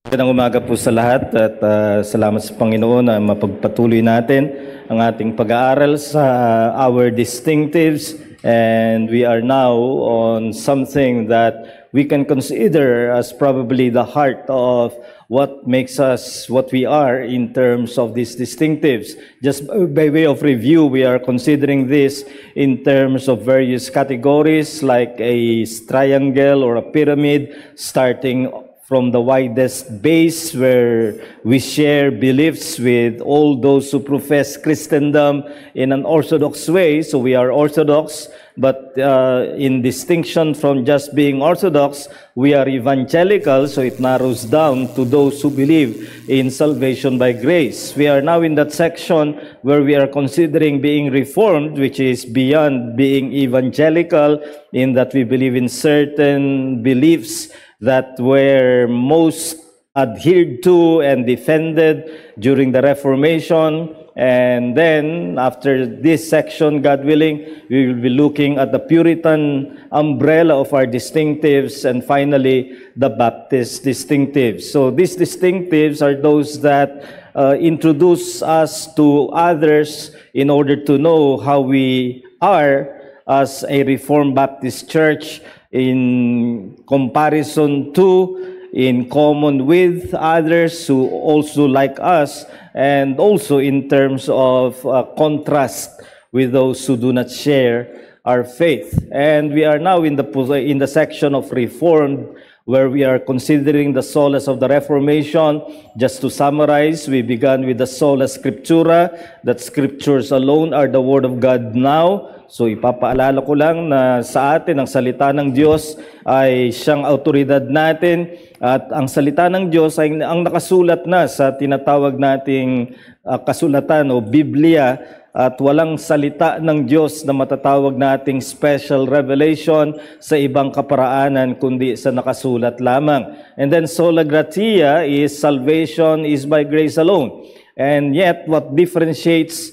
Magandang umaga po sa lahat at salamat sa Panginoon na mapagpatuloy natin ang ating pag-aaral sa our distinctives, and we are now on something that we can consider as probably the heart of what makes us what we are in terms of these distinctives. Just by way of review, we are considering this in terms of various categories like a triangle or a pyramid, starting from the widest base where we share beliefs with all those who profess Christendom in an orthodox way. So we are orthodox, but in distinction from just being orthodox, we are evangelical, so it narrows down to those who believe in salvation by grace. We are now in that section where we are considering being reformed, which is beyond being evangelical, in that we believe in certain beliefs that were most adhered to and defended during the Reformation. And then, after this section, God willing, we will be looking at the Puritan umbrella of our distinctives, and finally, the Baptist distinctives. So these distinctives are those that introduce us to others in order to know how we are as a Reformed Baptist Church in comparison to, in common with others who also like us, and also in terms of contrast with those who do not share our faith. And we are now in the section of Reformed, where we are considering the solas of the Reformation. Just to summarize, we began with the sola scriptura, that scriptures alone are the Word of God now. So ipapaalala ko lang na sa atin ang salita ng Diyos ay siyang autoridad natin, at ang salita ng Diyos ay ang nakasulat na sa tinatawag nating kasulatan o Biblia, at walang salita ng Diyos na matatawag nating special revelation sa ibang kaparaanan kundi sa nakasulat lamang. And then sola gratia is salvation is by grace alone. And yet what differentiates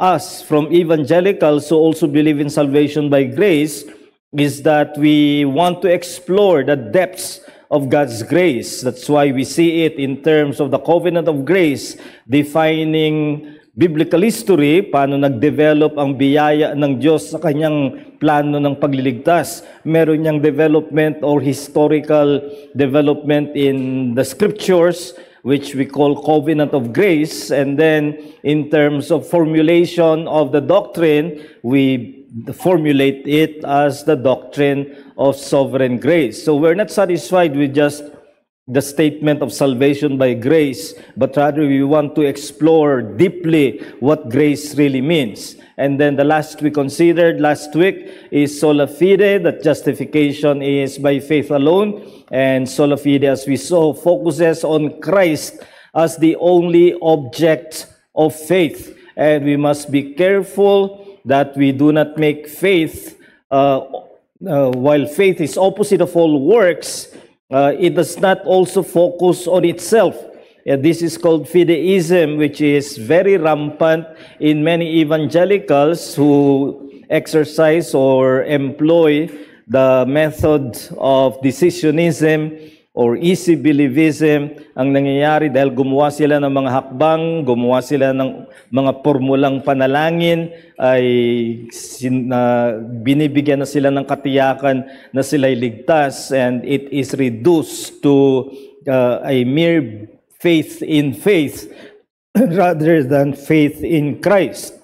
us from evangelicals who also believe in salvation by grace is that we want to explore the depths of God's grace. That's why we see it in terms of the covenant of grace, defining biblical history, paano nag-develop ang biyaya ng Diyos sa kanyang plano ng pagliligtas. Meron niyang development or historical development in the scriptures, which we call covenant of grace. And then in terms of formulation of the doctrine, we formulate it as the doctrine of sovereign grace. So we're not satisfied with just the statement of salvation by grace, but rather we want to explore deeply what grace really means. And then the last we considered last week is sola fide, that justification is by faith alone. And sola fide, as we saw, focuses on Christ as the only object of faith. And we must be careful that we do not make faith, while faith is opposite of all works, it does not also focus on itself. This is called fideism, which is very rampant in many evangelicals who exercise or employ the method of decisionism or easy believism. Ang nangyayari dahil gumawa sila ng mga hakbang, gumawa sila ng mga pormulang panalangin, ay binibigyan na sila ng katiyakan na sila'y ligtas, and it is reduced to a mere faith in faith rather than faith in Christ.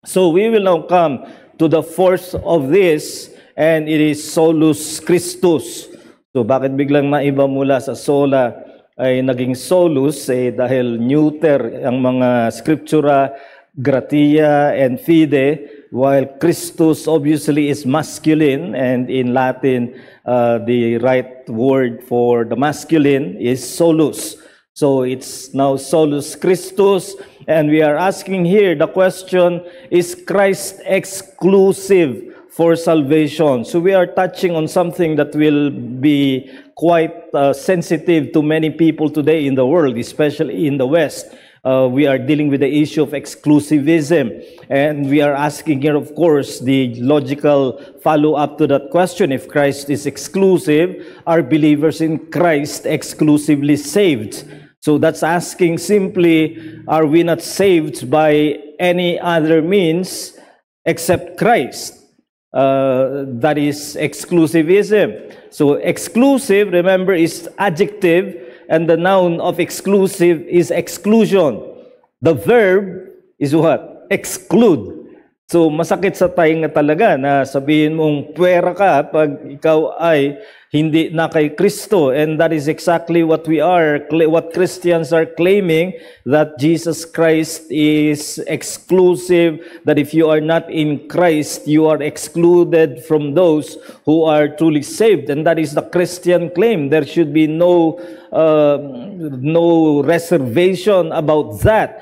So we will now come to the fourth of this, and it is solus Christus. So bakit biglang naiba mula sa sola ay naging solus? Dahil neuter ang mga scriptura, gratia and fide, while Christus obviously is masculine, and in Latin the right word for the masculine is solus. So it's now solus Christus, and we are asking here the question, is Christ exclusive for salvation? So we are touching on something that will be quite sensitive to many people today in the world, especially in the West, We are dealing with the issue of exclusivism. And we are asking here, of course, the logical follow-up to that question. If Christ is exclusive, are believers in Christ exclusively saved? So that's asking simply, are we not saved by any other means except Christ? That is exclusivism. So exclusive, remember, is adjective, and the noun of exclusive is exclusion. The verb is what? Exclude. So masakit sa tainga talaga na sabihin mong puwera ka pag ikaw ay hindi na kay Kristo. And that is exactly what we are, what Christians are claiming, that Jesus Christ is exclusive, that if you are not in Christ, you are excluded from those who are truly saved. And that is the Christian claim. There should be no reservation about that.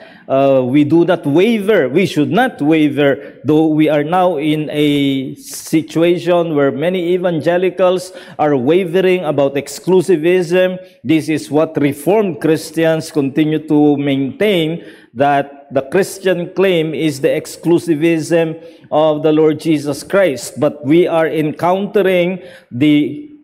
We do not waver. We should not waver, though we are now in a situation where many evangelicals are wavering about exclusivism. This is what Reformed Christians continue to maintain, that the Christian claim is the exclusivism of the Lord Jesus Christ. But we are encountering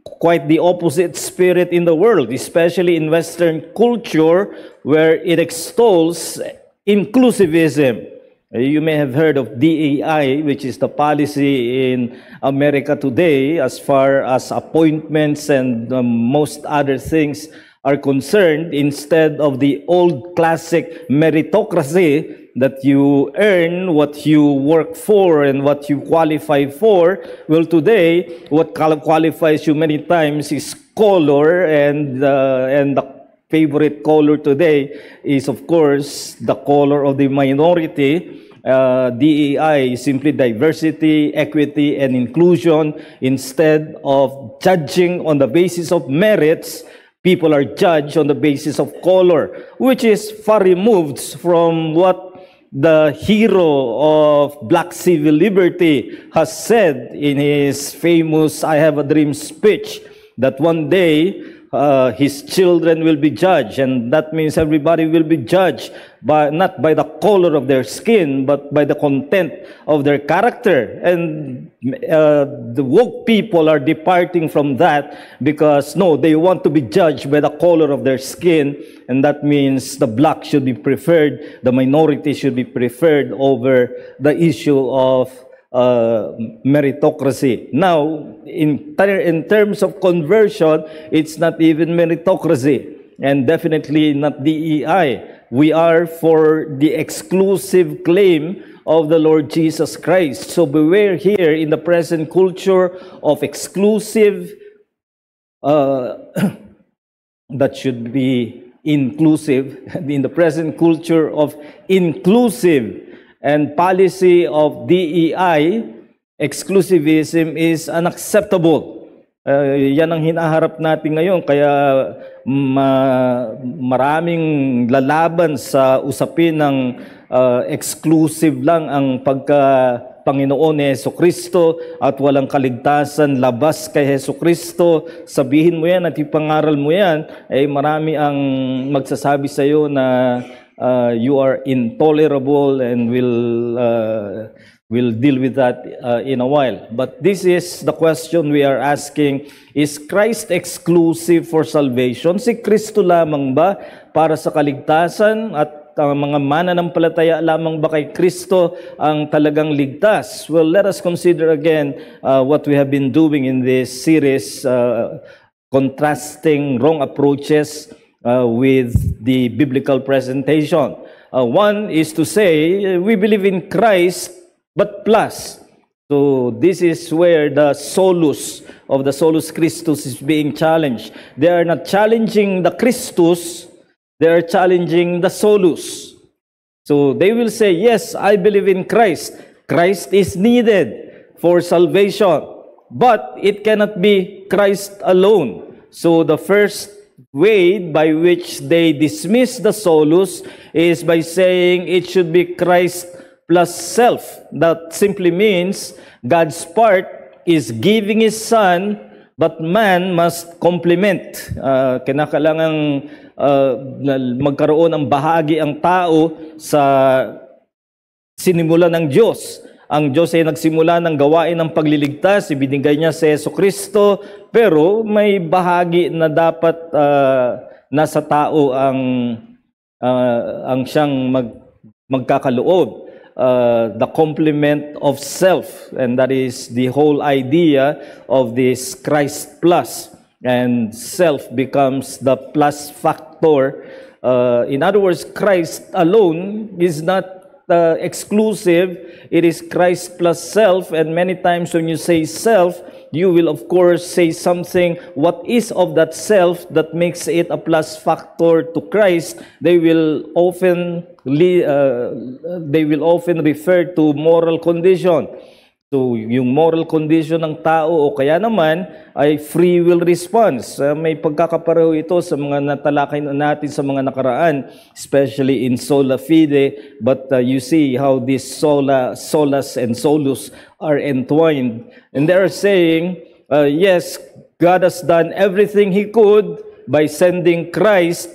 quite the opposite spirit in the world, especially in Western culture, where it extols inclusivism. You may have heard of DEI, which is the policy in America today as far as appointments and most other things are concerned. Instead of the old classic meritocracy that you earn what you work for and what you qualify for, well, today, what qualifies you many times is color, and the favorite color today is, of course, the color of the minority. DEI is simply diversity, equity, and inclusion. Instead of judging on the basis of merits, people are judged on the basis of color, which is far removed from what the hero of Black Civil Liberty has said in his famous I Have a Dream speech, that one day his children will be judged, and that means everybody will be judged not by the color of their skin, but by the content of their character. And the woke people are departing from that, because no, they want to be judged by the color of their skin, and that means the black should be preferred, the minority should be preferred over the issue of meritocracy. Now, in terms of conversion, it's not even meritocracy, and definitely not DEI. We are for the exclusive claim of the Lord Jesus Christ. So beware here in the present culture of exclusive, that should be inclusive, in the present culture of inclusive and policy of DEI, exclusivism is unacceptable. Yan ang hinaharap natin ngayon, kaya maraming lalaban sa usapin ng exclusive lang ang pagka-Panginoon ni Jesucristo at walang kaligtasan labas kay Jesucristo. Sabihin mo yan at ipangaral mo yan, ay marami ang magsasabi sa iyo na you are intolerable, and we'll deal with that in a while. But this is the question we are asking: is Christ exclusive for salvation? Si Kristo lamang ba para sa kaligtasan, at mga mananampalataya lamang ba kay Kristo ang talagang ligtas? Well, let us consider again what we have been doing in this series, contrasting wrong approaches with the biblical presentation. One is to say, we believe in Christ, but plus. So this is where the solus of the solus Christus is being challenged. They are not challenging the Christus, they are challenging the solus. So they will say, yes, I believe in Christ. Christ is needed for salvation, but it cannot be Christ alone. So the first way by which they dismiss the solus is by saying it should be Christ plus self. That simply means God's part is giving His Son, but man must complement. Kinakailangang magkaroon ng bahagi ang tao sa sinimula ng Diyos. Ang Diyos ay nagsimula ng gawain ng pagliligtas, ibinigay niya si Jesucristo, pero may bahagi na dapat nasa tao ang siyang magkakaloob. The complement of self, and that is the whole idea of this Christ plus, and self becomes the plus factor. In other words, Christ alone is not exclusive. It is Christ plus self, and many times when you say self, you will of course say something what is of that self that makes it a plus factor to Christ. They will often refer to moral condition. So, yung moral condition ng tao o kaya naman ay free will response. May pagkakapareho ito sa mga natalakay natin sa mga nakaraan, especially in sola fide. But you see how this solus and solus are entwined. And they're saying, yes, God has done everything He could by sending Christ,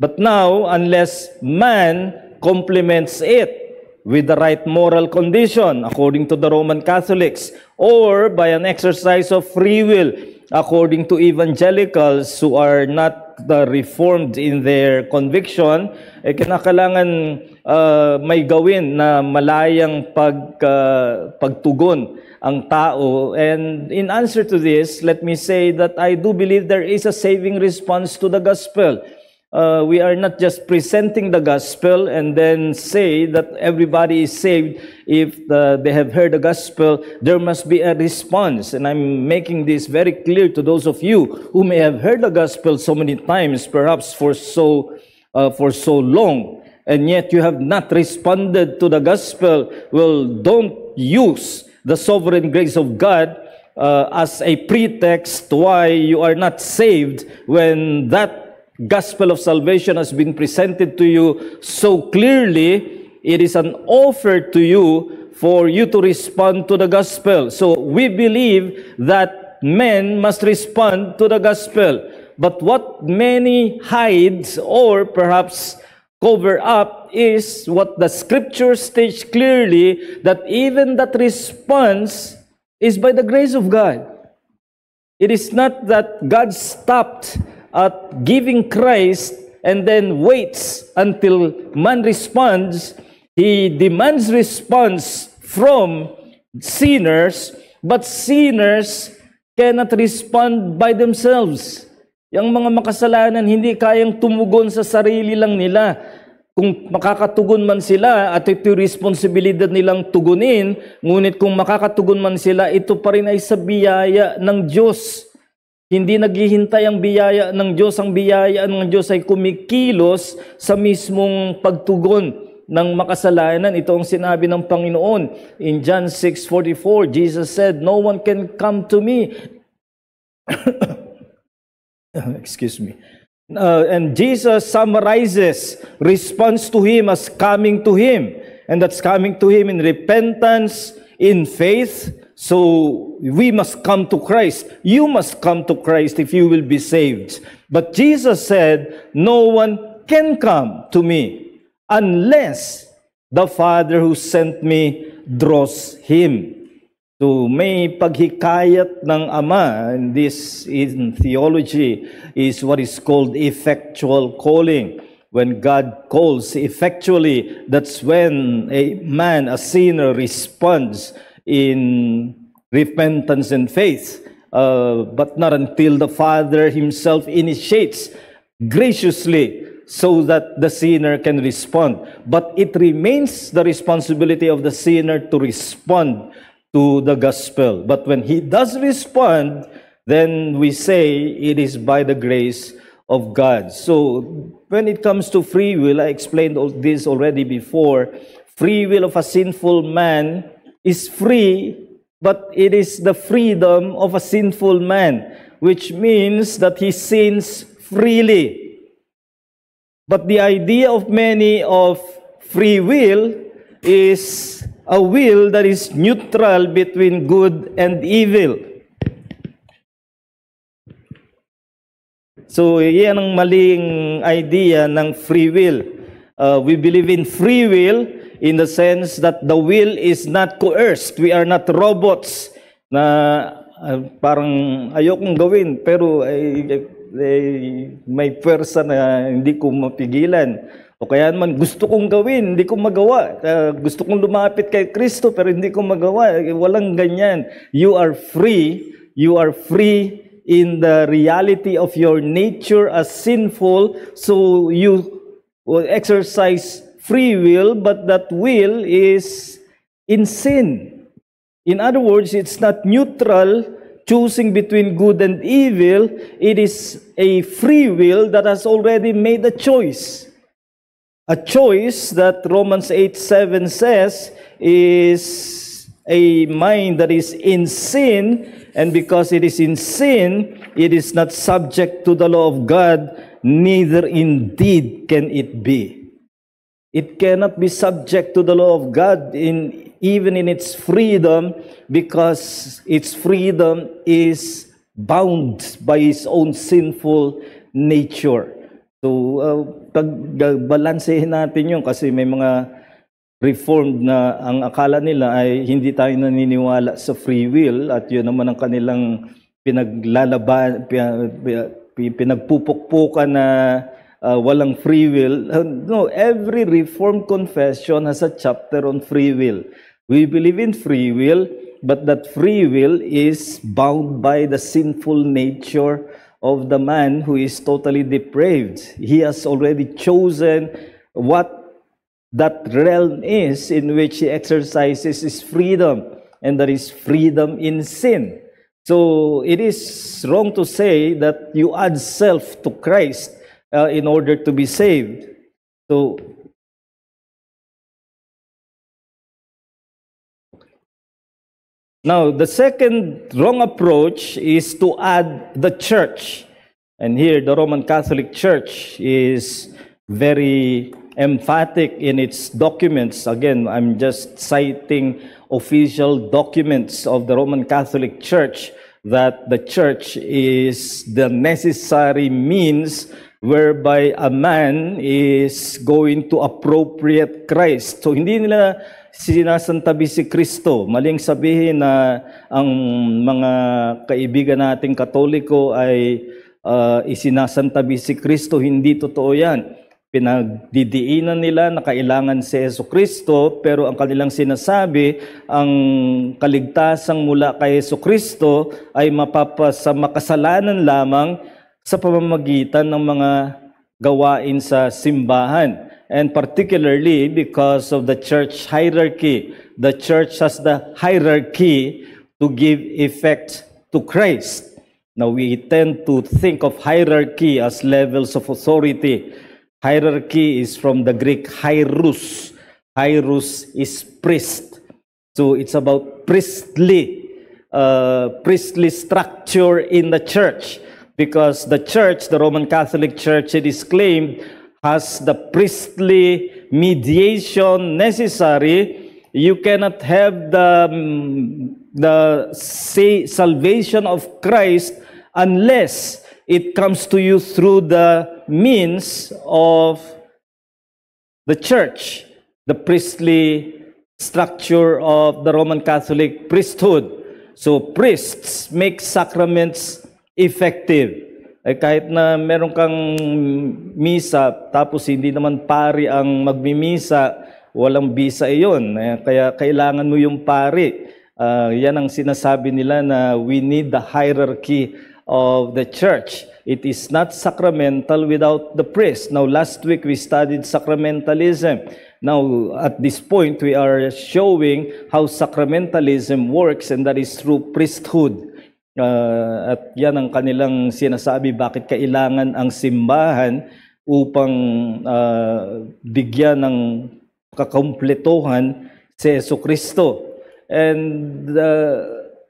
but now, unless man complements it with the right moral condition, according to the Roman Catholics, or by an exercise of free will, according to evangelicals who are not reformed in their conviction, kinakailangan may gawin na malayang pagtugon ang tao. And in answer to this, let me say that I do believe there is a saving response to the gospel. We are not just presenting the gospel and then say that everybody is saved if they have heard the gospel. There must be a response, and I'm making this very clear to those of you who may have heard the gospel so many times, perhaps for so long, and yet you have not responded to the gospel. Well, don't use the sovereign grace of God as a pretext why you are not saved, when that gospel of salvation has been presented to you so clearly. It is an offer to you for you to respond to the gospel. So we believe that men must respond to the gospel. But what many hides or perhaps cover up is what the scriptures state clearly, that even that response is by the grace of God. It is not that God stopped at giving Christ and then waits until man responds. He demands response from sinners, but sinners cannot respond by themselves. Yung mga makasalanan hindi kayang tumugon sa sarili lang nila. Kung makakatugon man sila at ito responsibilidad nilang tugunin, ngunit kung makakatugon man sila, ito pa rin ay sa biyaya ng Diyos. Hindi naghihintay ang biyaya ng Diyos. Ang biyaya ng Diyos ay kumikilos sa mismong pagtugon ng makasalanan. Ito ang sinabi ng Panginoon. In John 6:44, Jesus said, "No one can come to me." Excuse me. And Jesus summarizes response to Him as coming to Him. And that's coming to Him in repentance, in faith. So we must come to Christ. You must come to Christ if you will be saved. But Jesus said, no one can come to me unless the Father who sent me draws him. So may paghikayat ng Ama, and this in theology is what is called effectual calling. When God calls effectually, that's when a man, a sinner, responds in repentance and faith, but not until the Father Himself initiates graciously so that the sinner can respond. But it remains the responsibility of the sinner to respond to the gospel. But when he does respond, then we say it is by the grace of God. So when it comes to free will, I explained all this already before. Free will of a sinful man is free, but it is the freedom of a sinful man, which means that he sins freely. But the idea of many of free will is a will that is neutral between good and evil. So, yan ang maling idea ng free will. We believe in free will in the sense that the will is not coerced. We are not robots na parang ayokong gawin, pero may pwersa na hindi ko mapigilan. O kaya naman, gusto kong gawin, hindi ko magawa. Gusto kong lumapit kay Kristo, pero hindi ko magawa. Walang ganyan. You are free. You are free in the reality of your nature as sinful, so you will exercise free will, but that will is in sin. In other words, it's not neutral, choosing between good and evil. It is a free will that has already made a choice. A choice that Romans 8:7 says is a mind that is in sin, and because it is in sin, it is not subject to the law of God, neither indeed can it be. It cannot be subject to the law of God even in its freedom, because its freedom is bound by its own sinful nature. So, pagbalansehin natin yun kasi may mga Reformed na ang akala nila ay hindi tayo naniniwala sa free will at yun naman ang kanilang pinagpupukpukan na walang free will. No, every Reformed confession has a chapter on free will. We believe in free will, but that free will is bound by the sinful nature of the man who is totally depraved. He has already chosen what that realm is in which he exercises his freedom, and that is freedom in sin. So it is wrong to say that you add self to Christ in order to be saved. So now the second wrong approach is to add the church. And here the Roman Catholic Church is very emphatic in its documents. Again, I'm just citing official documents of the Roman Catholic Church that the church is the necessary means whereby a man is going to appropriate Christ. So hindi nila sinasantabi si Kristo. Maling sabihin na ang mga kaibigan nating Katoliko ay isinasantabi si Kristo. Hindi totoo yan. Pinagdidiinan nila na kailangan si Jesucristo, pero ang kanilang sinasabi, ang kaligtasang mula kay Jesucristo ay mapapasa makasalanan lamang sa pamamagitan ng mga gawain sa simbahan. And particularly because of the church hierarchy. The church has the hierarchy to give effect to Christ. Now we tend to think of hierarchy as levels of authority. Hierarchy is from the Greek hierus. Hierus is priest. So it's about priestly structure in the church. Because the church, the Roman Catholic Church, it is claimed, has the priestly mediation necessary. You cannot have the salvation of Christ unless it comes to you through the means of the church, the priestly structure of the Roman Catholic priesthood. So priests make sacraments effective. Kahit na meron kang misa, tapos hindi naman pari ang magmimisa, walang bisa iyon. Kaya kailangan mo yung pari. Yan ang sinasabi nila na we need the hierarchy of the church. It is not sacramental without the priest. Now, last week we studied sacramentalism. Now, at this point, we are showing how sacramentalism works, and that is through priesthood. At yan ang kanilang sinasabi, bakit kailangan ang simbahan upang bigyan ng kakumpletuhan si Jesucristo. And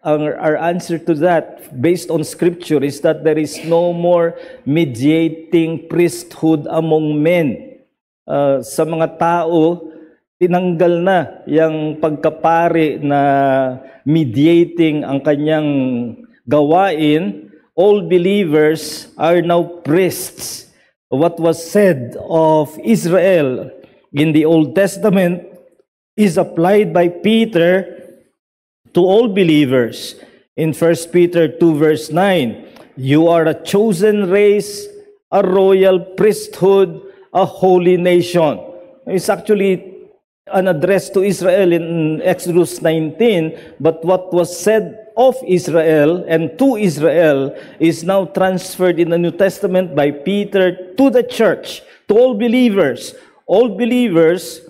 our answer to that, based on Scripture, is that there is no more mediating priesthood among men. Sa mga tao, tinanggal na yung pagkapari na mediating ang kanyang gawain all believers are now priests. What was said of Israel in the Old Testament is applied by Peter to all believers. In 1 Peter 2 verse 9, you are a chosen race, a royal priesthood, a holy nation. It's actually an address to Israel in Exodus 19, but what was said of Israel and to Israel is now transferred in the New Testament by Peter to the church, to all believers. All believers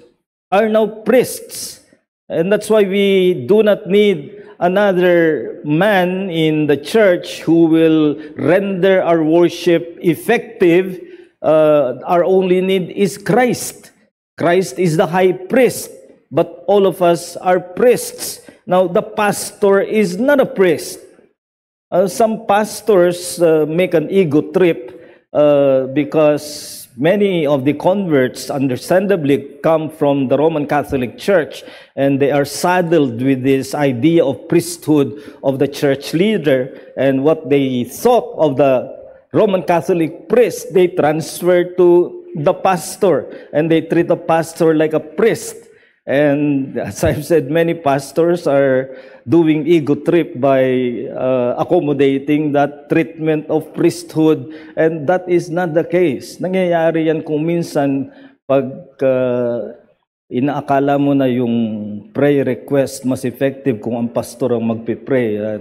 are now priests. And that's why we do not need another man in the church who will render our worship effective. Our only need is Christ. Christ is the high priest, but all of us are priests. Now, the pastor is not a priest. Some pastors make an ego trip because many of the converts, understandably, come from the Roman Catholic Church, and they are saddled with this idea of priesthood of the church leader, and what they thought of the Roman Catholic priest, they transfer to the pastor, and they treat the pastor like a priest. And as I've said, many pastors are doing ego trip by accommodating that treatment of priesthood, and that is not the case. Nangyayari yan kung minsan pag inaakala mo na yung prayer request mas effective kung ang pastor ang magpipray.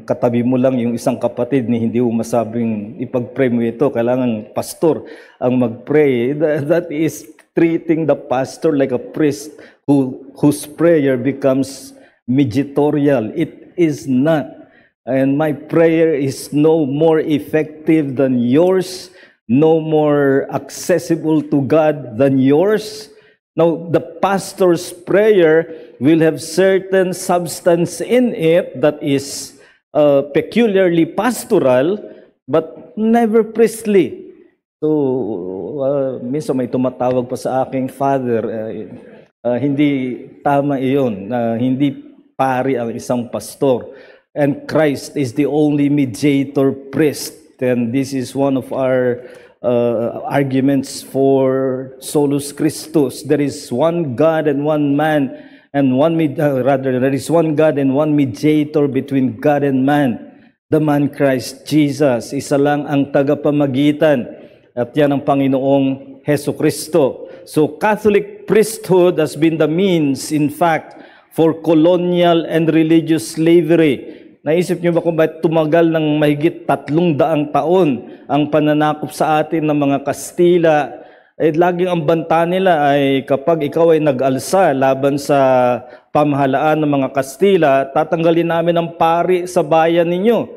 Katabi mo lang yung isang kapatid ni hindi mo masabing ipag-pray mo ito, kailangan pastor ang mag-pray. That is treating the pastor like a priest whose prayer becomes mediatorial. It is not. And my prayer is no more effective than yours, no more accessible to God than yours. Now, the pastor's prayer will have certain substance in it that is peculiarly pastoral, but never priestly. So, minsan may tumatawag pa sa aking father, hindi tama iyon, hindi pari ang isang pastor. And Christ is the only mediator priest. And this is one of our arguments for solus Christus. There is one God and one man, and there is one God and one mediator between God and man, the man Christ Jesus. Isa lang ang tagapamagitan, at yan ang Panginoong Heso Kristo. So Catholic priesthood has been the means, in fact, for colonial and religious slavery. Naisip niyo ba kung bakit tumagal ng mahigit 300 taon ang pananakop sa atin ng mga Kastila? Laging ang banta nila ay kapag ikaw ay nag-alsa laban sa pamahalaan ng mga Kastila, tatanggalin namin ang pari sa bayan ninyo.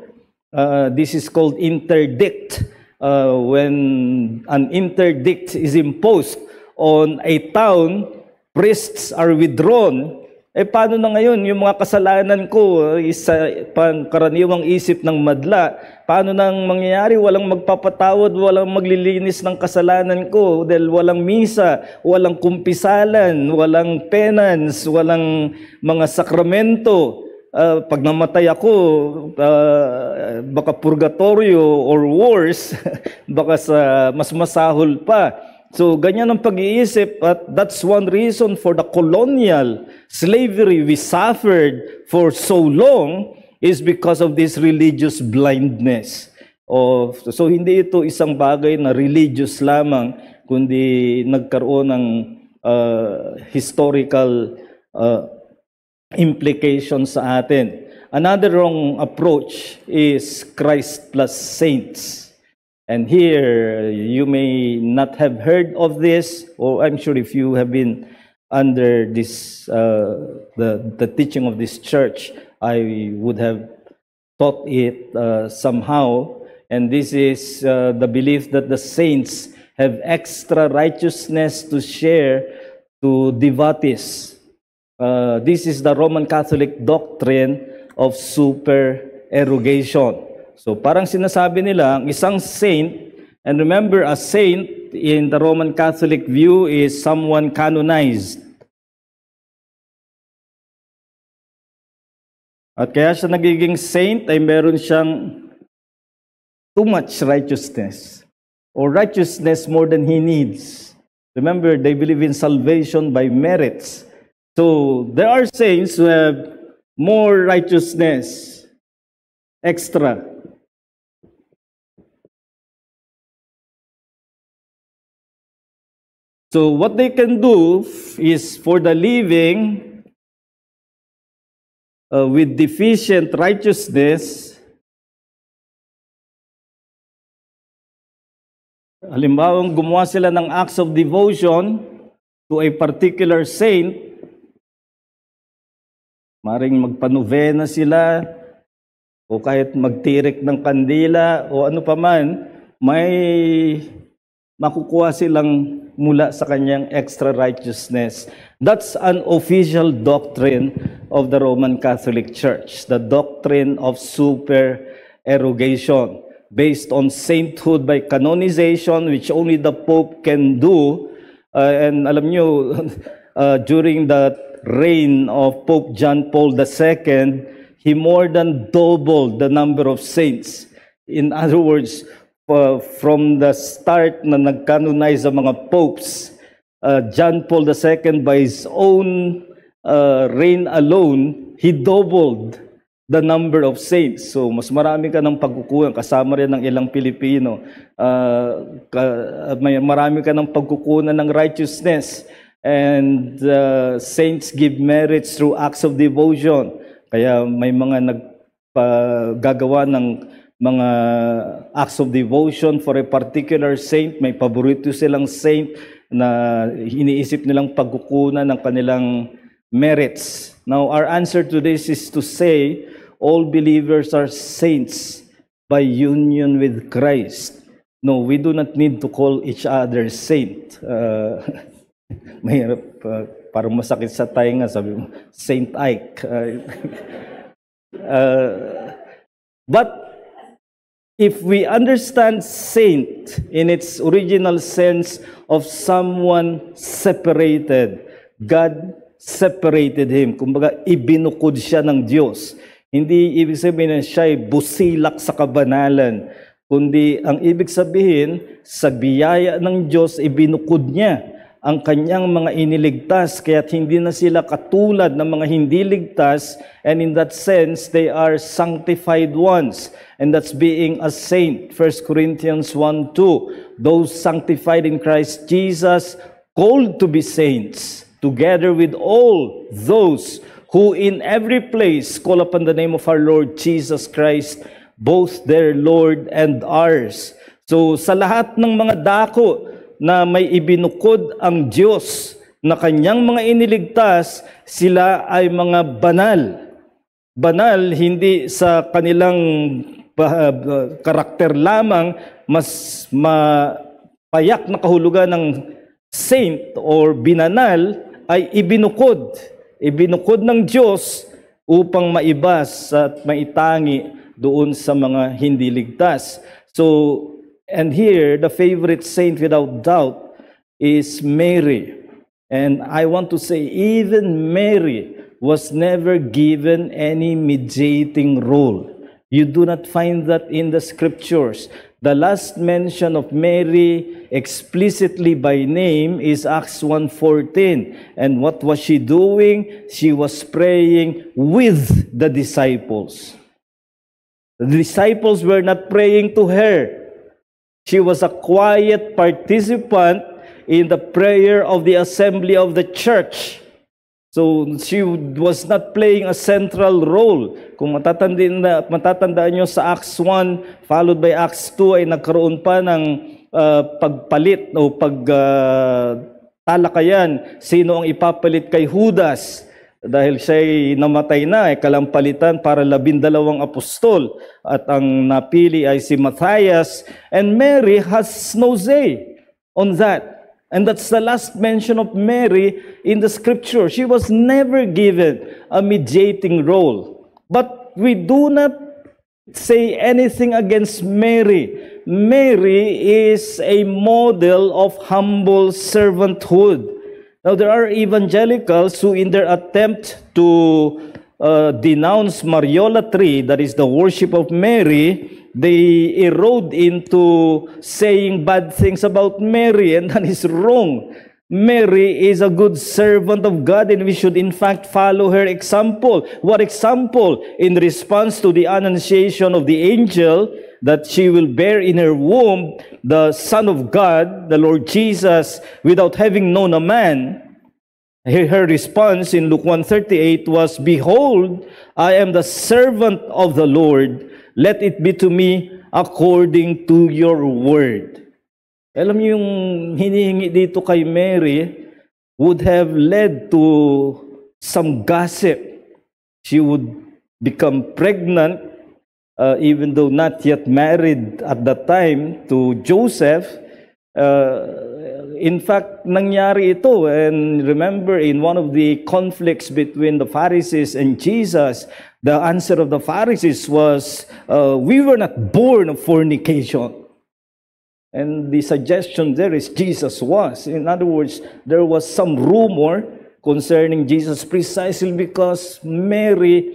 This is called interdict. When an interdict is imposed on a town, priests are withdrawn. Paano na ngayon? Yung mga kasalanan ko, isa pangkaraniwang isip ng madla, paano nang mangyayari? Walang magpapatawad, walang maglilinis ng kasalanan ko dahil walang misa, walang kumpisalan, walang penance, walang mga sakramento. Pag namatay ako, baka purgatorio or worse, baka sa mas masahol pa. So, ganyan ang pag-iisip, at that's one reason for the colonial slavery we suffered for so long is because of this religious blindness. So, hindi ito isang bagay na religious lamang, kundi nagkaroon ng historical implications sa atin. Another wrong approach is Christ plus saints. And here, you may not have heard of this, or I'm sure if you have been under this, the teaching of this church, I would have taught it somehow. And this is the belief that the saints have extra righteousness to share to devotees. This is the Roman Catholic doctrine of supererogation. So parang sinasabi nila, ang isang saint, and remember, a saint in the Roman Catholic view is someone canonized. At kaya siya nagiging saint ay meron siyang too much righteousness, or righteousness more than he needs. Remember, they believe in salvation by merits. So there are saints who have more righteousness, extra. So what they can do is, for the living with deficient righteousness, halimbawa gumawa sila ng acts of devotion to a particular saint, maring magpanovena sila, o kahit magtirik ng kandila, o ano pa man, may makukuha silang mula sa kanyang extra righteousness. That's an official doctrine of the Roman Catholic Church, the doctrine of supererogation, based on sainthood by canonization, which only the Pope can do. And alam nyo, during the reign of Pope John Paul II, he more than doubled the number of saints. In other words, from the start na nag-canonize ang mga popes, John Paul II, by his own reign alone, he doubled the number of saints. So mas marami ka ng pagkukuha, kasama rin ng ilang Pilipino. Marami ka ng pagkukunan ng righteousness. And saints give merits through acts of devotion. Kaya may mga naggagawa ng mga acts of devotion for a particular saint. May paborito silang saint na iniisip nilang pagkukunan ng kanilang merits. Now, our answer to this is to say, all believers are saints by union with Christ. No, we do not need to call each other saint. Mahirap, parang masakit sa tainga, sabi mo, Saint Ike. But if we understand saint in its original sense of someone separated, God separated him. Kumbaga, ibinukod siya ng Diyos. Hindi ibig sabihin na siya ay busilak sa kabanalan, kundi ang ibig sabihin, sa biyaya ng Diyos, ibinukod niya ang kanyang mga iniligtas, kaya't hindi na sila katulad ng mga hindi ligtas, and in that sense, they are sanctified ones, and that's being a saint. 1 Corinthians 1:2, those sanctified in Christ Jesus, called to be saints, together with all those who in every place call upon the name of our Lord Jesus Christ, both their Lord and ours. So sa lahat ng mga dako na may ibinukod ang Diyos na kanyang mga iniligtas, sila ay mga banal. Banal hindi sa kanilang karakter lamang, mas mapayak na kahulugan ng saint or binanal ay ibinukod. Ibinukod ng Diyos upang maibas at maitangi doon sa mga hindi ligtas. So, and here, the favorite saint without doubt is Mary. And I want to say, even Mary was never given any mediating role. You do not find that in the scriptures. The last mention of Mary explicitly by name is Acts 1:14. And what was she doing? She was praying with the disciples. The disciples were not praying to her. She was a quiet participant in the prayer of the assembly of the church. So she was not playing a central role. Kung matatandaan nyo sa Acts 1 followed by Acts 2 ay nagkaroon pa ng pagpalit o pagtalakayan sino ang ipapalit kay Judas. Dahil siya'y namatay na, ay kalampalitan para 12 apostol. At ang napili ay si Matthias. And Mary has no say on that. And that's the last mention of Mary in the scripture. She was never given a mediating role. But we do not say anything against Mary. Mary is a model of humble servanthood. Now, there are evangelicals who, in their attempt to denounce Mariolatry, that is the worship of Mary, they erode into saying bad things about Mary, and that is wrong. Mary is a good servant of God, and we should in fact follow her example. What example? In response to the annunciation of the angel that she will bear in her womb the Son of God, the Lord Jesus, without having known a man, her response in Luke 1:38 was, "Behold, I am the servant of the Lord. Let it be to me according to your word." Alam niyo yung hinihingi dito kay Mary would have led to some gossip. She would become pregnant, even though not yet married at that time, to Joseph. In fact, nangyari ito. And remember, in one of the conflicts between the Pharisees and Jesus, the answer of the Pharisees was, "We were not born of fornication." And the suggestion there is Jesus was. In other words, there was some rumor concerning Jesus precisely because Mary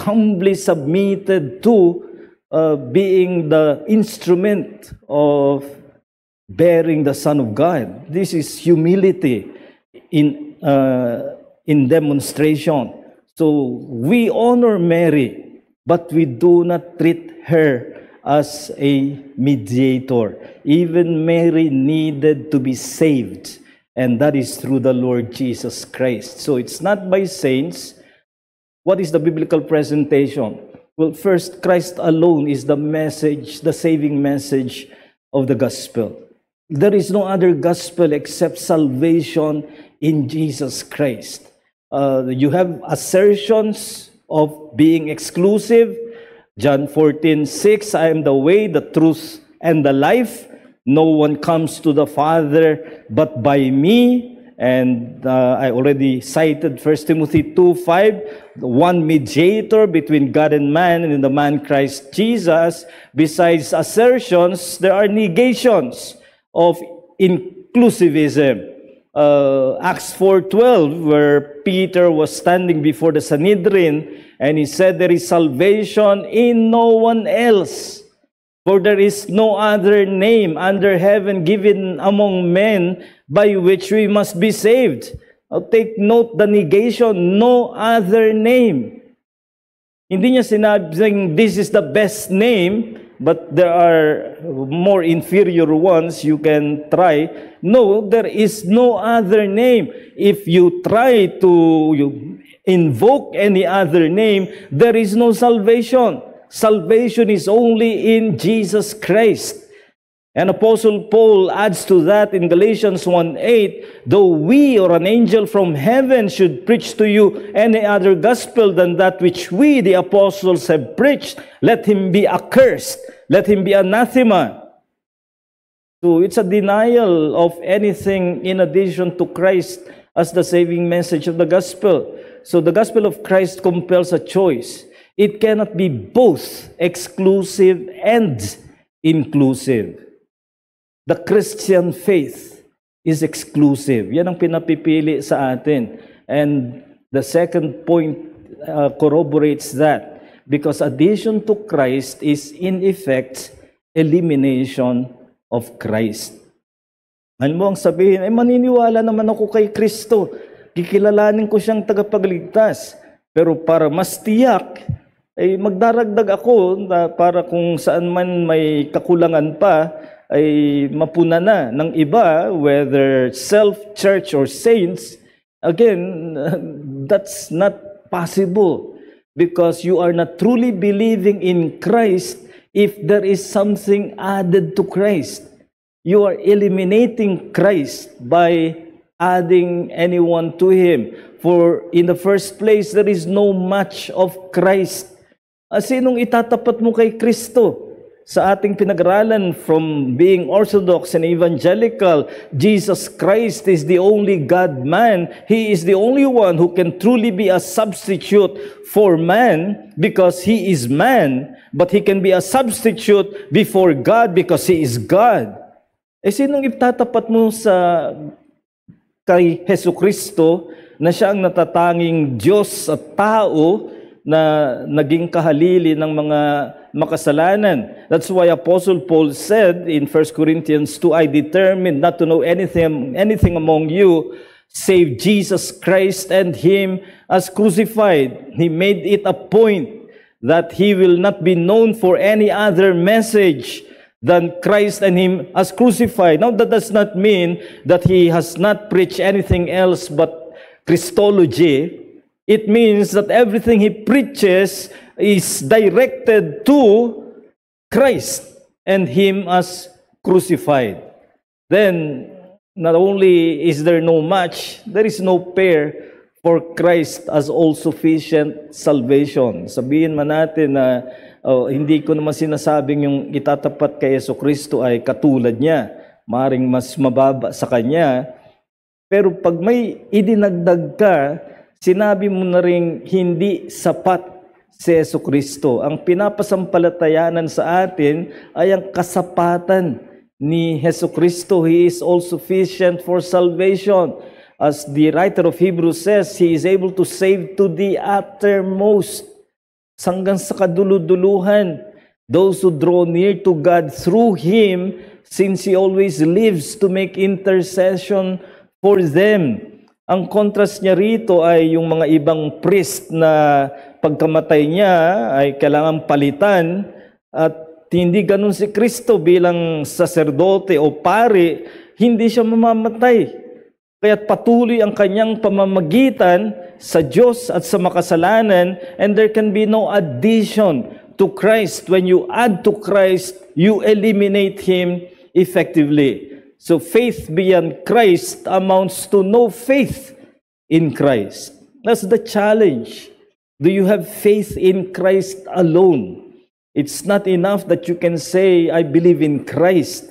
humbly submitted to being the instrument of bearing the Son of God. This is humility in demonstration. So we honor Mary, but we do not treat her as a mediator. Even Mary needed to be saved, and that is through the Lord Jesus Christ. So it's not by saints. What is the biblical presentation? Well, first, Christ alone is the message, the saving message of the gospel. There is no other gospel except salvation in Jesus Christ. You have assertions of being exclusive. John 14:6, I am the way, the truth, and the life. No one comes to the Father but by me. And I already cited 1 Timothy 2:5, the one mediator between God and man, and the man Christ Jesus. Besides assertions, there are negations of inclusivism. Acts 4:12, where Peter was standing before the Sanhedrin, and he said, "There is salvation in no one else, for there is no other name under heaven given among men by which we must be saved." Now take note the negation, no other name. Hindi niya sinabing this is the best name, but there are more inferior ones you can try. No, there is no other name. If you try to invoke any other name, there is no salvation. Salvation is only in Jesus Christ. And Apostle Paul adds to that in Galatians 1:8, though we or an angel from heaven should preach to you any other gospel than that which we, the apostles, have preached, let him be accursed, let him be anathema. So it's a denial of anything in addition to Christ as the saving message of the gospel. So the gospel of Christ compels a choice. It cannot be both exclusive and inclusive. The Christian faith is exclusive. Yan ang pinapipili sa atin. And the second point corroborates that. Because addition to Christ is in effect elimination of Christ. Ano mo ang sabihin, maniniwala naman ako kay Kristo. Kikilalanin ko siyang tagapagligtas. Pero para mas tiyak, magdaragdag ako para kung saan man may kakulangan pa, ay mapuna na ng iba, whether self, church, or saints. Again, that's not possible because you are not truly believing in Christ if there is something added to Christ. You are eliminating Christ by adding anyone to Him. For in the first place, there is no match of Christ. Sinong itatapat mo kay Kristo? Sa ating pinag-aralan from being Orthodox and Evangelical, Jesus Christ is the only God-man. He is the only one who can truly be a substitute for man because He is man, but He can be a substitute before God because He is God. Sinong itatapat mo kay Jesu Kristo na Siya ang natatanging Diyos at tao na naging kahalili ng mga makasalanan. That's why Apostle Paul said in 1 Corinthians 2, I determined not to know anything among you save Jesus Christ and Him as crucified. He made it a point that he will not be known for any other message than Christ and Him as crucified. Now, that does not mean that he has not preached anything else but Christology. It means that everything he preaches is directed to Christ and Him as crucified. Then, not only is there no match, there is no pair for Christ as all-sufficient salvation. Sabihin man natin na hindi ko naman sinasabing yung itatapat kay Jesucristo ay katulad niya. Maring mas mababa sa Kanya. Pero pag may idinagdag ka, sinabi mo na rin hindi sapat si Jesucristo. Ang pinapasampalatayanan sa atin ay ang kasapatan ni Jesucristo. He is all-sufficient for salvation. As the writer of Hebrews says, He is able to save to the uttermost, hanggang sa kaduluduluhan, those who draw near to God through Him, since He always lives to make intercession for them. Ang contrast niya rito ay yung mga ibang priest na pagkamatay niya ay kailangang palitan, at hindi ganun si Kristo bilang saserdote o pari, hindi siya mamamatay. Kaya't patuloy ang kanyang pamamagitan sa Diyos at sa makasalanan, and there can be no addition to Christ. When you add to Christ, you eliminate Him effectively. So faith beyond Christ amounts to no faith in Christ. That's the challenge. Do you have faith in Christ alone? It's not enough that you can say, I believe in Christ.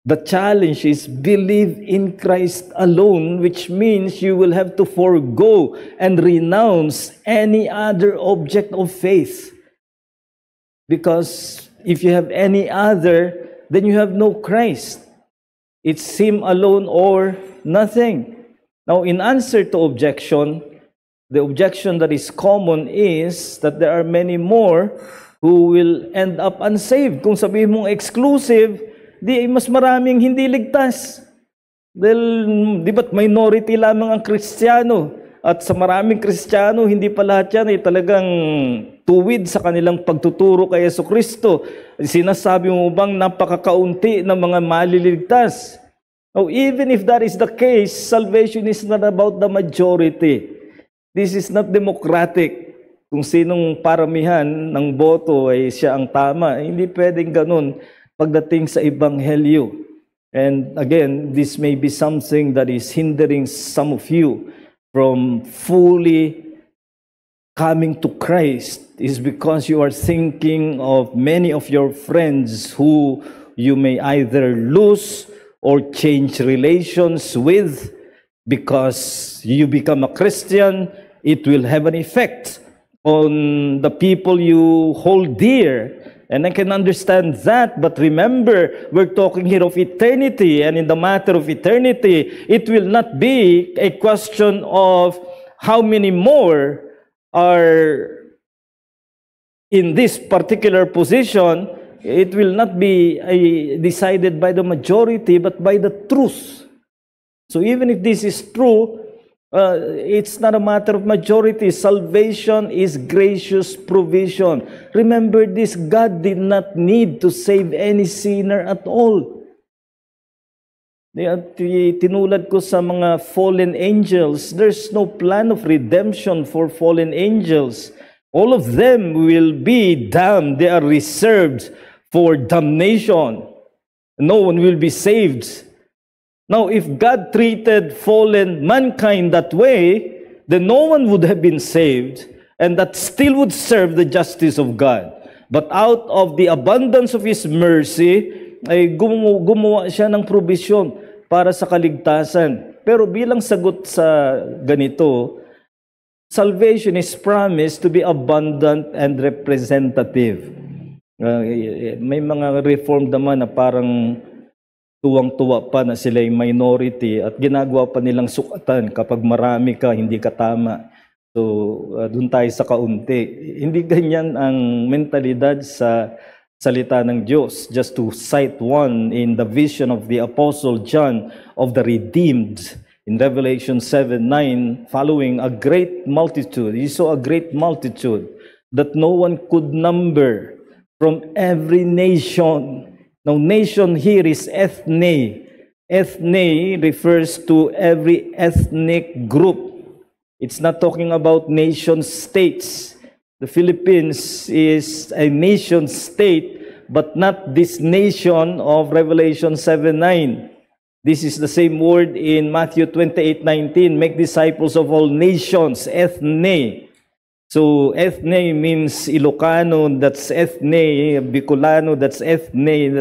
The challenge is believe in Christ alone, which means you will have to forego and renounce any other object of faith. Because if you have any other, then you have no Christ. It's Him alone or nothing. Now, in answer to objection, the objection that is common is that there are many more who will end up unsaved. Kung sabihin mong exclusive, di mas maraming hindi ligtas. Dahil, di ba't minority lamang ang Kristiyano? At sa maraming Kristiyano, hindi pa lahat yan ay talagang tuwid sa kanilang pagtuturo kay Jesucristo. Sinasabi mo bang napakakaunti ng mga maliligtas? Oh, even if that is the case, salvation is not about the majority. This is not democratic. Kung sinong paramihan ng boto ay siya ang tama. Hindi pwedeng ganun pagdating sa Ebanghelyo. And again, this may be something that is hindering some of you from fully coming to Christ, is because you are thinking of many of your friends who you may either lose or change relations with. Because you become a Christian, it will have an effect on the people you hold dear. And I can understand that, but remember, we're talking here of eternity, and in the matter of eternity, it will not be a question of how many more are in this particular position. It will not be decided by the majority, but by the truth. So even if this is true, it's not a matter of majority. Salvation is gracious provision. Remember this, God did not need to save any sinner at all. Tinulad ko sa mga fallen angels, there's no plan of redemption for fallen angels. All of them will be damned. They are reserved for damnation. No one will be saved. Now, if God treated fallen mankind that way, then no one would have been saved, and that still would serve the justice of God. But out of the abundance of His mercy, ay gumawa siya ng provision para sa kaligtasan. Pero bilang sagot sa ganito, salvation is promised to be abundant and representative. May mga reformed naman na parang tuwang-tuwa pa na sila yung minority at ginagawa pa nilang sukatan kapag marami ka, hindi ka tama. So, dun tayo sa kaunti. Hindi ganyan ang mentalidad sa salita ng Diyos. Just to cite one in the vision of the Apostle John of the redeemed in Revelation 7:9, following a great multitude. He saw a great multitude that no one could number from every nation. Now, nation here is ethne. Ethne refers to every ethnic group. It's not talking about nation states. The Philippines is a nation state, but not this nation of Revelation 7:9. This is the same word in Matthew 28:19. Make disciples of all nations, ethne. So ethne means Ilocano, that's ethne. Bicolano, that's ethne.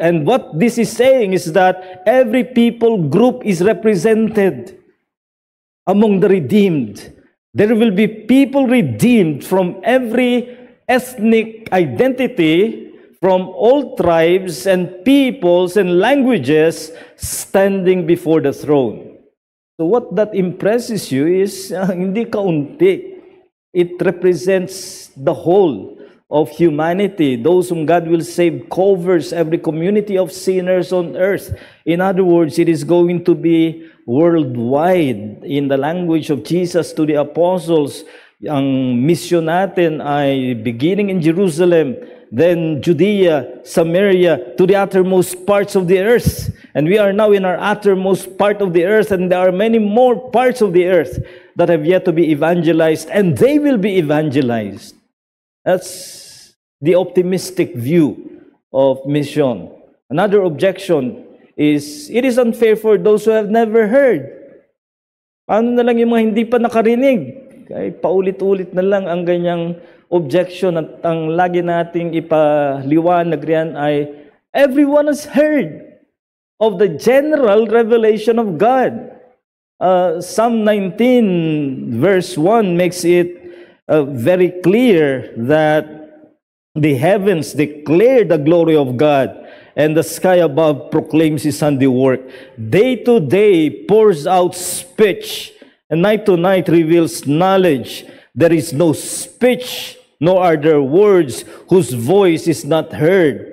And what this is saying is that every people group is represented among the redeemed. There will be people redeemed from every ethnic identity, from all tribes and peoples and languages standing before the throne. So what that impresses you is hindi kaunti. It represents the whole of humanity. Those whom God will save covers every community of sinners on earth. In other words, it is going to be worldwide. In the language of Jesus to the apostles, ang mission natin ay beginning in Jerusalem, then Judea, Samaria, to the uttermost parts of the earth. And we are now in our uttermost part of the earth, and there are many more parts of the earth that have yet to be evangelized, and they will be evangelized. That's the optimistic view of mission. Another objection is, it is unfair for those who have never heard. Ano na lang yung mga hindi pa nakarinig? Kaya paulit-ulit na lang ang ganyang objection, at ang lagi nating ipaliwanag riyan ay, everyone has heard of the general revelation of God. Psalm 19 verse 1 makes it very clear that the heavens declare the glory of God, and the sky above proclaims His handiwork. Day to day pours out speech, and night to night reveals knowledge. There is no speech, nor are there words whose voice is not heard.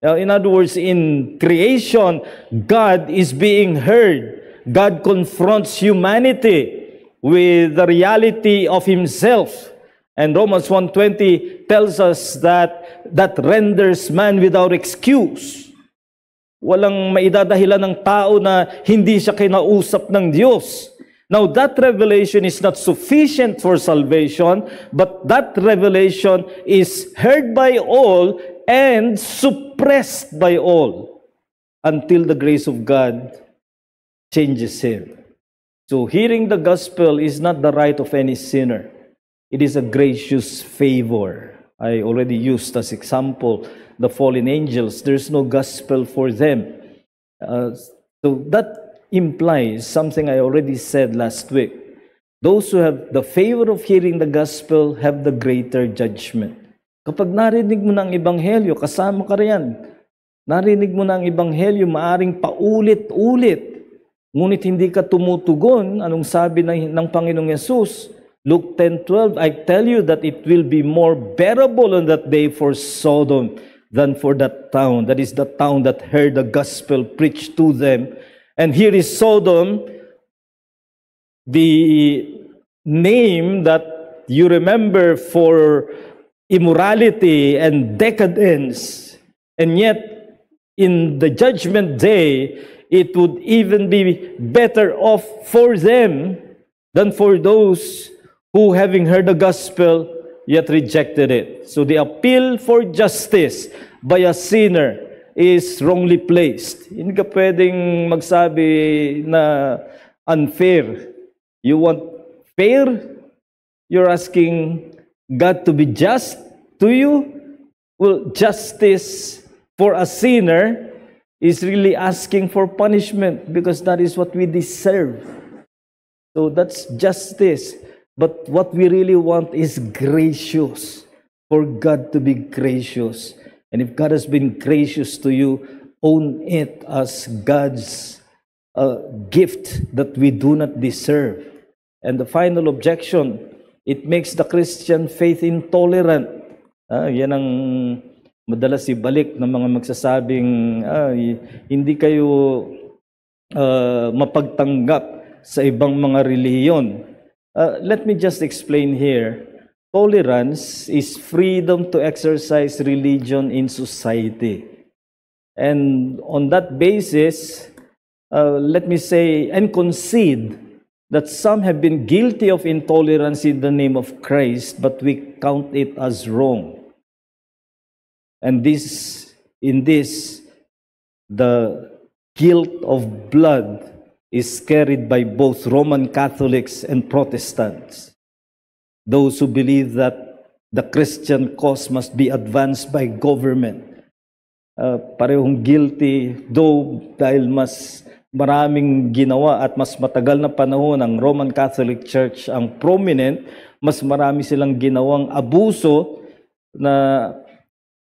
Now, in other words, in creation, God is being heard. God confronts humanity with the reality of Himself. And Romans 1:20 tells us that renders man without excuse. Walang maidadahilan ng tao na hindi siya kinausap ng Diyos. Now, that revelation is not sufficient for salvation, but that revelation is heard by all and suppressed by all until the grace of God changes him. So, hearing the gospel is not the right of any sinner. It is a gracious favor. I already used as example the fallen angels. There's no gospel for them. So that implies something I already said last week. Those who have the favor of hearing the gospel have the greater judgment. Kapag narinig mo ng ebanghelyo, kasama ka riyan. Narinig mo ng ebanghelyo, maaring paulit-ulit. Ngunit hindi ka tumutugon, anong sabi ng Panginoong Yesus? Luke 10:12, I tell you that it will be more bearable on that day for Sodom than for that town. That is the town that heard the gospel preached to them. And here is Sodom, the name that you remember for immorality and decadence. And yet, in the judgment day, it would even be better off for them than for those who, having heard the gospel, yet rejected it. So the appeal for justice by a sinner is wrongly placed. Hindi ka pwedeng magsabi na unfair. You want fair? You're asking God to be just to you? Well, justice for a sinner is really asking for punishment, because that is what we deserve. So that's justice. But what we really want is gracious, for God to be gracious. And if God has been gracious to you, own it as God's gift that we do not deserve. And the final objection, it makes the Christian faith intolerant. Yan ang madalas ibalik ng mga magsasabing hindi kayo mapagtanggap sa ibang mga relihiyon. Let me just explain here. Tolerance is freedom to exercise religion in society. And on that basis, let me say and concede that some have been guilty of intolerance in the name of Christ, but we count it as wrong. And in this, the guilt of blood is carried by both Roman Catholics and Protestants. Those who believe that the Christian cause must be advanced by government. Parehong guilty, though dahil mas maraming ginawa at mas matagal na panahon ang Roman Catholic Church ang prominent, mas marami silang ginawang abuso na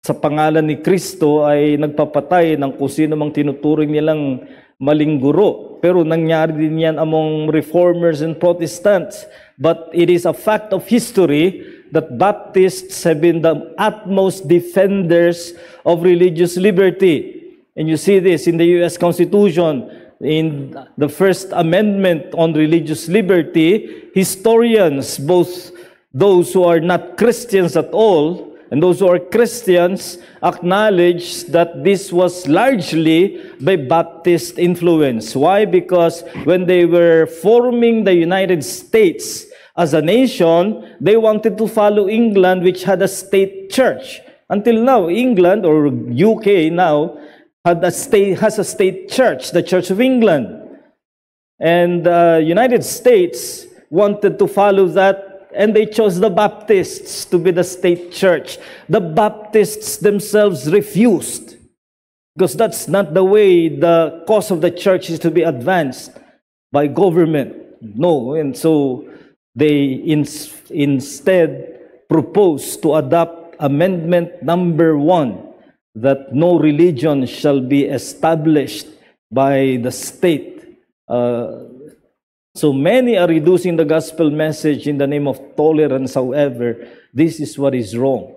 sa pangalan ni Kristo ay nagpapatay ng kung sino mang tinuturing nilang maling guro. Pero nangyari din yan among Reformers and Protestants. But it is a fact of history that Baptists have been the utmost defenders of religious liberty. And you see this in the U.S. Constitution, in the First Amendment on religious liberty. Historians, both those who are not Christians at all and those who are Christians, acknowledge that this was largely by Baptist influence. Why? Because when they were forming the United States as a nation, they wanted to follow England, which had a state church. Until now, England or UK now has a state church, the Church of England. And the United States wanted to follow that, and they chose the Baptists to be the state church. The Baptists themselves refused, because that's not the way the cause of the church is to be advanced by government. No, and so they instead proposed to adopt Amendment number 1, that no religion shall be established by the state. So many are reducing the gospel message in the name of tolerance. However, this is what is wrong.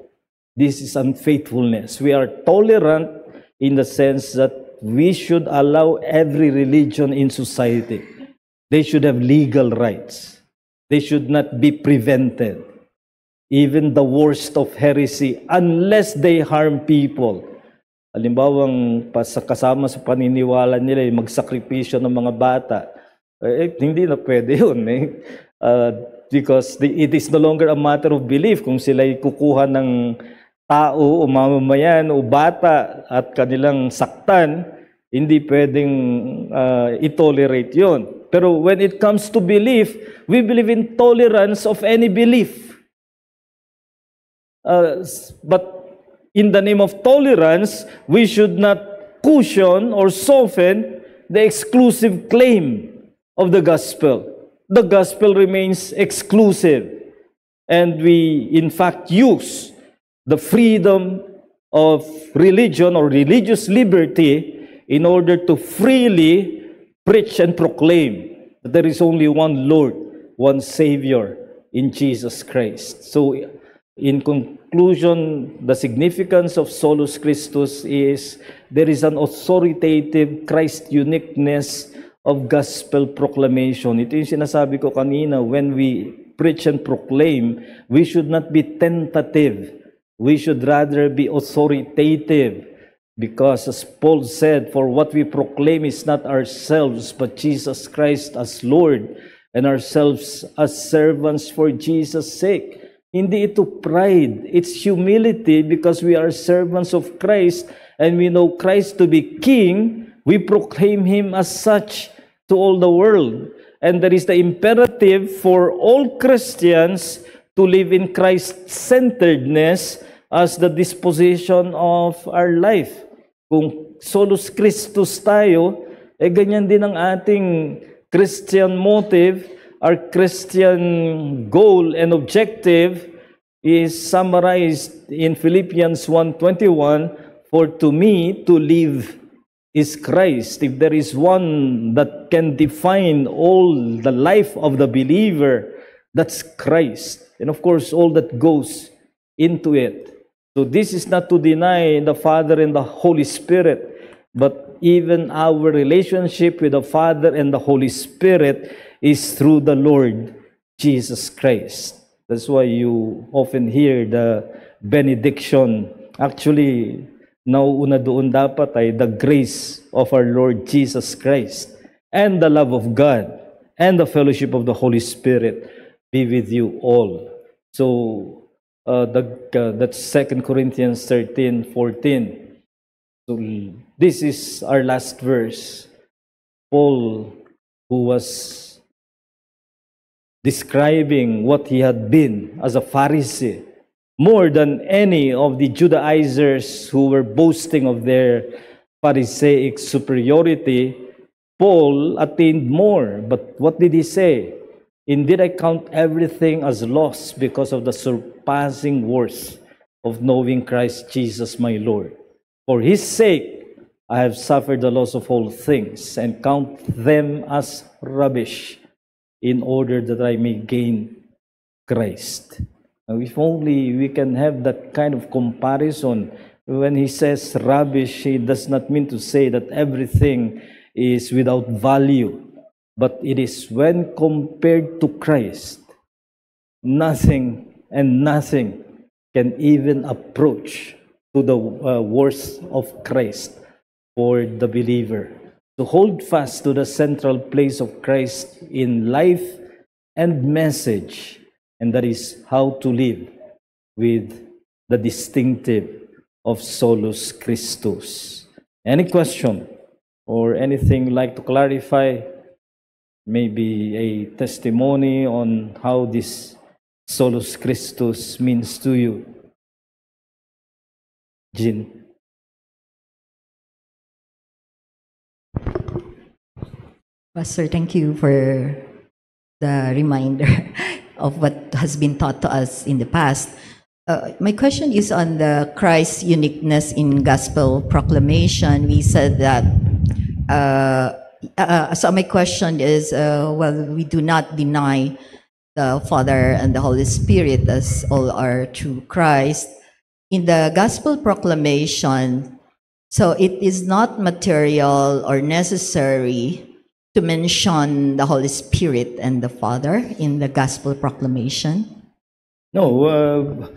This is unfaithfulness. We are tolerant in the sense that we should allow every religion in society. They should have legal rights. They should not be prevented. Even the worst of heresy, unless they harm people. Halimbawang kasama sa paniniwala nila, magsakripisyo ng mga bata. Hindi na pwede yun. Because it is no longer a matter of belief. Kung sila'y kukuha ng tao o mamamayan o bata at kanilang saktan, hindi pwedeng itolerate yun. Pero when it comes to belief, we believe in tolerance of any belief. But in the name of tolerance, we should not cushion or soften the exclusive claim of the gospel. The gospel remains exclusive, and we in fact use the freedom of religion or religious liberty in order to freely preach and proclaim that there is only one Lord, one Savior in Jesus Christ. So in conclusion, the significance of Solus Christus is there is an authoritative Christ uniqueness of gospel proclamation. Ito yung sinasabi ko kanina, when we preach and proclaim, we should not be tentative. We should rather be authoritative. Because as Paul said, for what we proclaim is not ourselves, but Jesus Christ as Lord, and ourselves as servants for Jesus' sake. Hindi ito pride. It's humility, because we are servants of Christ, and we know Christ to be King. We proclaim Him as such to all the world. And there is the imperative for all Christians to live in Christ-centeredness as the disposition of our life. Kung solus Christus tayo, ganyan din ang ating Christian motive. Our Christian goal and objective is summarized in Philippians 1:21, for to me to live is Christ. If there is one that can define all the life of the believer, that's Christ. And of course, all that goes into it. So this is not to deny the Father and the Holy Spirit, but even our relationship with the Father and the Holy Spirit is through the Lord Jesus Christ. That's why you often hear the benediction. Actually, nauuna doon dapat ay the grace of our Lord Jesus Christ and the love of God and the fellowship of the Holy Spirit be with you all. So that's 2 Corinthians 13:14. So this is our last verse. Paul, who was describing what he had been as a Pharisee, more than any of the Judaizers who were boasting of their Pharisaic superiority, Paul attained more. But what did he say? Indeed, I count everything as loss because of the surpassing worth of knowing Christ Jesus my Lord. For his sake, I have suffered the loss of all things and count them as rubbish in order that I may gain Christ. Now, if only we can have that kind of comparison. When he says rubbish, he does not mean to say that everything is without value. But it is when compared to Christ, nothing and nothing can even approach to the worth of Christ for the believer. To hold fast to the central place of Christ in life and message, and that is how to live with the distinctive of Solus Christus. Any question or anything you'd like to clarify? Maybe a testimony on how this Solus Christus means to you. Jean. Pastor, thank you for the reminder of what has been taught to us in the past. My question is on the Christ's uniqueness in gospel proclamation. We said that, so my question is, well, we do not deny the Father and the Holy Spirit as all are through Christ. In the gospel proclamation, so it is not material or necessary to mention the Holy Spirit and the Father in the gospel proclamation? No,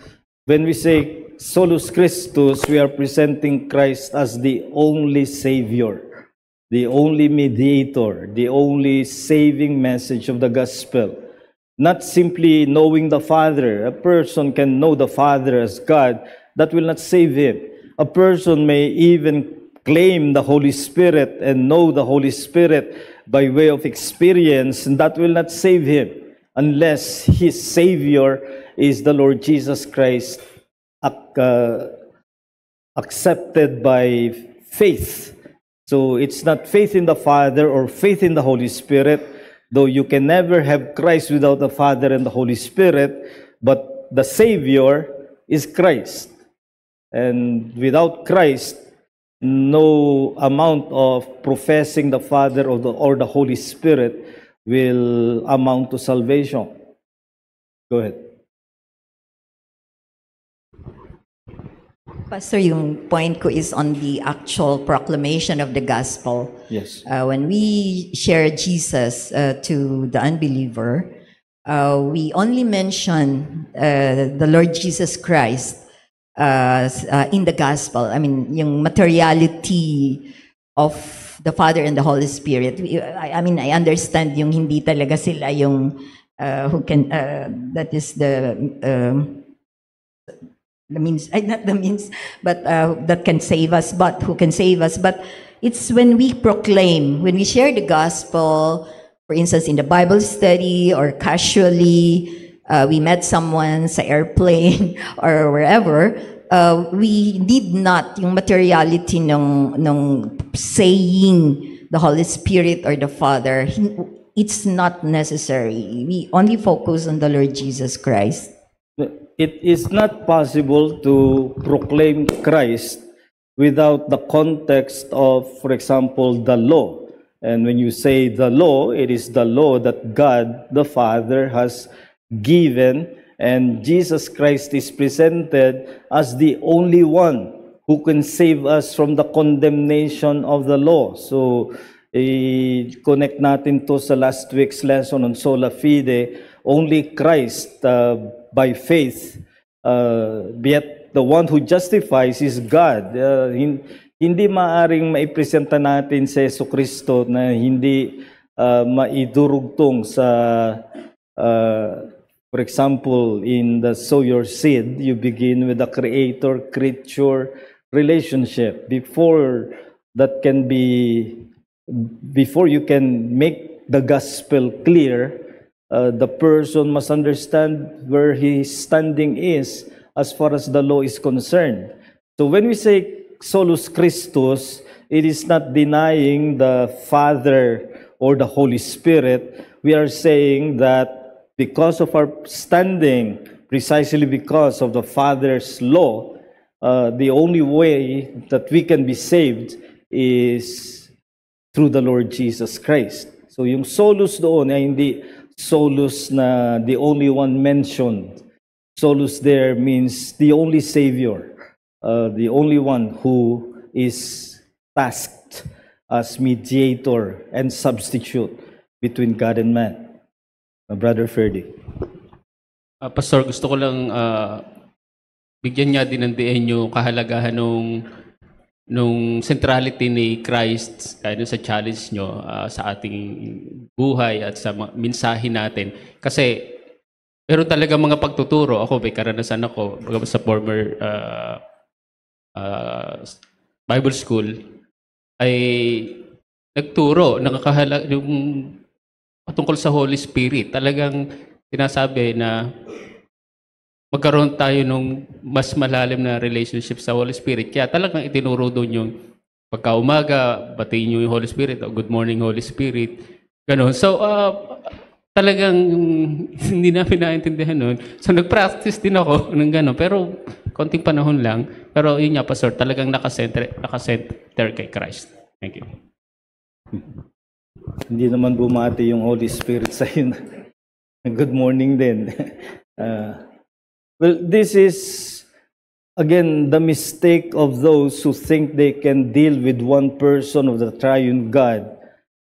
when we say Solus Christus, we are presenting Christ as the only Savior, the only mediator, the only saving message of the gospel. Not simply knowing the Father. A person can know the Father as God. That will not save him. A person may even claim the Holy Spirit and know the Holy Spirit by way of experience, and that will not save him unless his Savior is the Lord Jesus Christ, accepted by faith. So it's not faith in the Father or faith in the Holy Spirit, though you can never have Christ without the Father and the Holy Spirit, but the Savior is Christ. And without Christ, no amount of professing the Father or the Holy Spirit will amount to salvation. Go ahead. Pastor, yung point ko is on the actual proclamation of the gospel. Yes. When we share Jesus to the unbeliever, we only mention the Lord Jesus Christ in the gospel. I mean, yung materiality of the Father and the Holy Spirit. I mean, I understand yung hindi talaga sila yung who can, that is the means, not the means, but that can save us, but who can save us. But it's when we proclaim, when we share the gospel, for instance, in the Bible study or casually, we met someone sa airplane or wherever, we need not yung materiality ng saying the Holy Spirit or the Father. It's not necessary. We only focus on the Lord Jesus Christ. It is not possible to proclaim Christ without the context of, for example, the law. And when you say the law, it is the law that God the Father has given, and Jesus Christ is presented as the only one who can save us from the condemnation of the law. So, i-connect natin to sa last week's lesson on sola fide. Only Christ, by faith, yet the one who justifies is God. Hindi maaring maipresenta natin sa Jesucristo na hindi maidurugtong sa, for example, in the sow your seed, you begin with the creator-creature relationship. Before you can make the gospel clear, the person must understand where his standing is as far as the law is concerned. So when we say Solus Christus, it is not denying the Father or the Holy Spirit. We are saying that because of our standing, precisely because of the Father's law, the only way that we can be saved is through the Lord Jesus Christ. So yung solus doon ay hindi solus na the only one mentioned. Solus there means the only Savior. The only one who is tasked as mediator and substitute between God and man. Brother Ferdy. Pastor, gusto ko lang bigyan niya din ng diin yung kahalagahan nung centrality ni Christ dun sa challenge nyo sa ating buhay at sa mensahe natin. Kasi meron talaga mga pagtuturo. Ako, may karanasan ako sa former Bible school ay nagturo yung patungkol sa Holy Spirit. Talagang sinasabi na magkaroon tayo ng mas malalim na relationship sa Holy Spirit. Kaya talagang itinuro doon yung pagkaumaga, batiin nyo yung Holy Spirit, o good morning Holy Spirit, gano'n. So, talagang hindi namin naintindihan nun. So, nag-practice din ako ng gano'n. Pero, konting panahon lang. Pero yun nga, Pastor, talagang nakasenter kay Christ. Thank you. Hindi naman bumati yung Holy Spirit sa iyo. Good morning din. Well, this is, again, the mistake of those who think they can deal with one person of the triune God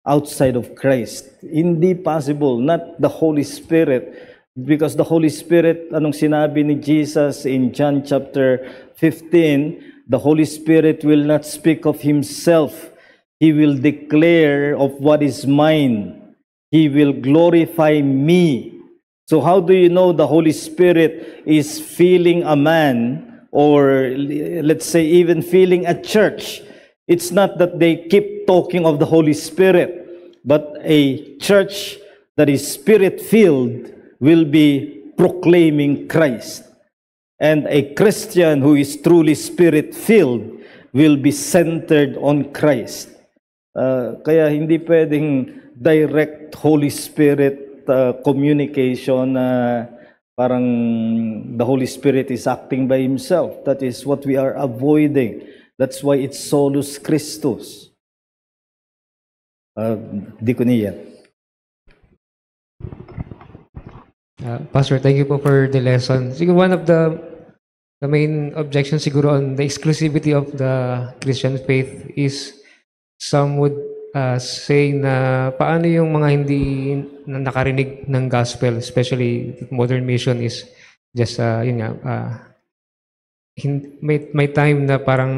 outside of Christ. Hindi possible, not the Holy Spirit. Because the Holy Spirit, anong sinabi ni Jesus in John chapter 15, the Holy Spirit will not speak of Himself. He will declare of what is mine. He will glorify me. So how do you know the Holy Spirit is feeling a man, or let's say even feeling a church? It's not that they keep talking of the Holy Spirit, but a church that is Spirit-filled will be proclaiming Christ. And a Christian who is truly Spirit-filled will be centered on Christ. Kaya hindi pwedeng direct Holy Spirit communication, parang the Holy Spirit is acting by Himself. That is what we are avoiding. That's why it's solus Christus. Diconia. Pastor, thank you po for the lesson. Siguro one of the main objections siguro on the exclusivity of the Christian faith is some would say na paano yung mga hindi nakarinig ng gospel, especially modern mission is just yun nga, may time na parang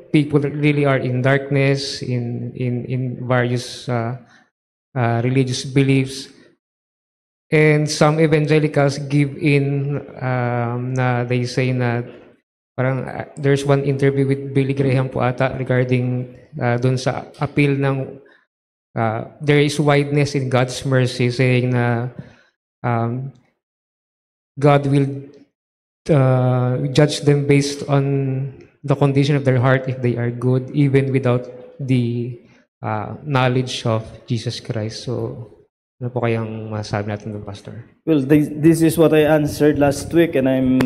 people really are in darkness, in various religious beliefs, and some evangelicals give in na they say na parang there's one interview with Billy Graham po ata regarding dun sa appeal ng there is wideness in God's mercy, saying na God will judge them based on the condition of their heart if they are good, even without the knowledge of Jesus Christ. So, ano po kayang masabi natin doon, Pastor? Well, this is what I answered last week, and I'm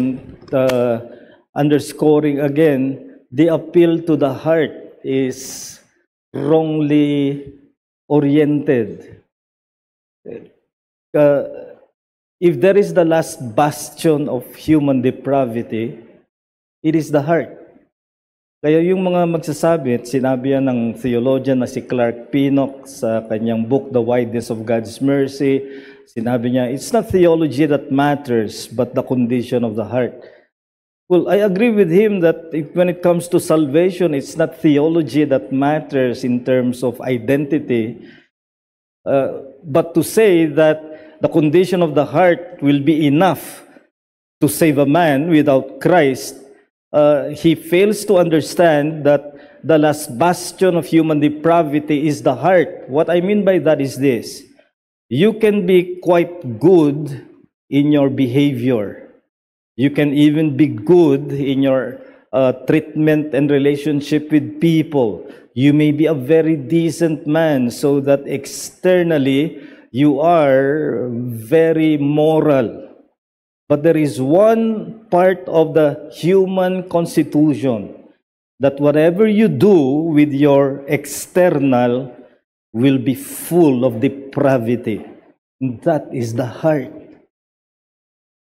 underscoring again the appeal to the heart is wrongly oriented. Uh, if there is the last bastion of human depravity, it is the heart. Kaya yung mga magsasabi, at sinabi yan ng theologian na si Clark Pinnock sa kanyang book, The Wideness of God's Mercy, sinabi niya, it's not theology that matters, but the condition of the heart. Well, I agree with him that when it comes to salvation, it's not theology that matters in terms of identity, but to say that the condition of the heart will be enough to save a man without Christ, he fails to understand that the last bastion of human depravity is the heart. What I mean by that is this. You can be quite good in your behavior. You can even be good in your treatment and relationship with people. You may be a very decent man so that externally you are very moral. But there is one part of the human constitution that whatever you do with your external will be full of depravity. That is the heart.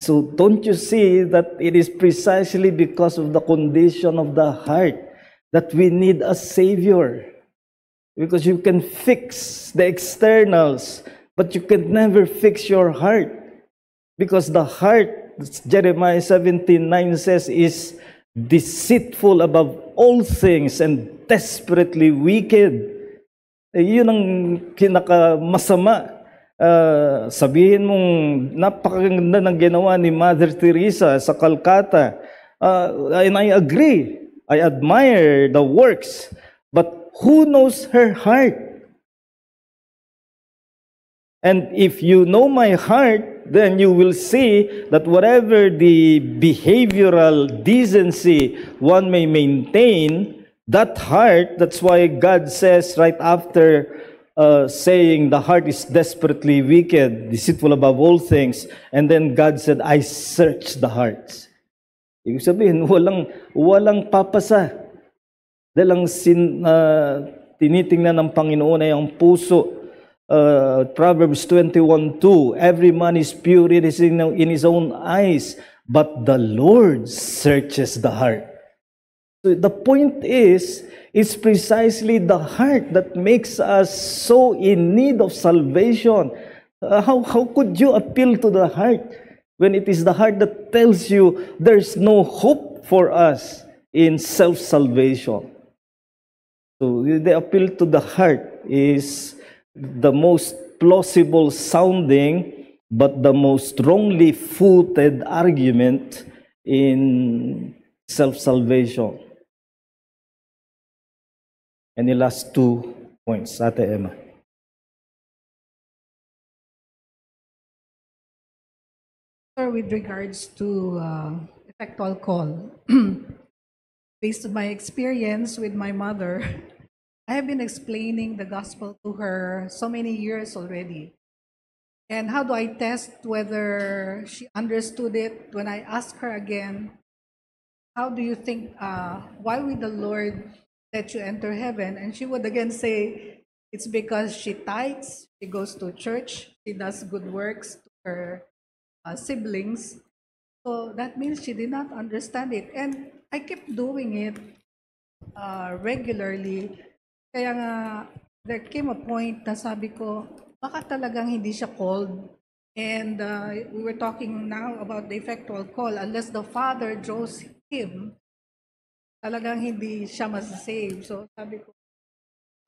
So don't you see that it is precisely because of the condition of the heart that we need a Savior? Because you can fix the externals, but you can never fix your heart. Because the heart, Jeremiah 17:9 says, is deceitful above all things and desperately wicked. Yun ang kinakamasama. Sabihin mong napakaganda ng ginawa ni Mother Teresa sa Calcutta. And I agree. I admire the works. But who knows her heart? And if you know my heart, then you will see that whatever the behavioral decency one may maintain, that heart, that's why God says right after saying the heart is desperately wicked, deceitful above all things, and then God said, I search the hearts. Ibig sabihin, walang papasa. Dahil ang tinitingnan ng Panginoon ay ang puso. Proverbs 21:2, every man is pure in his own eyes, but the Lord searches the heart. So the point is, it's precisely the heart that makes us so in need of salvation. How could you appeal to the heart when it is the heart that tells you there's no hope for us in self-salvation? So the appeal to the heart is the most plausible sounding but the most wrongly footed argument in self-salvation. Any last 2 points, Ate Emma? Sir, with regards to effectual call, based on my experience with my mother, I have been explaining the gospel to her so many years already. And how do I test whether she understood it? When I ask her again, how do you think, why would the Lord let you enter heaven? And she would again say, it's because she tithes, she goes to church, she does good works to her siblings. So that means she did not understand it. And I kept doing it regularly. Kaya nga, there came a point na sabi ko, baka talagang hindi siya called. And we were talking now about the effectual call. Unless the Father draws him, talagang hindi siya masasave. So sabi ko,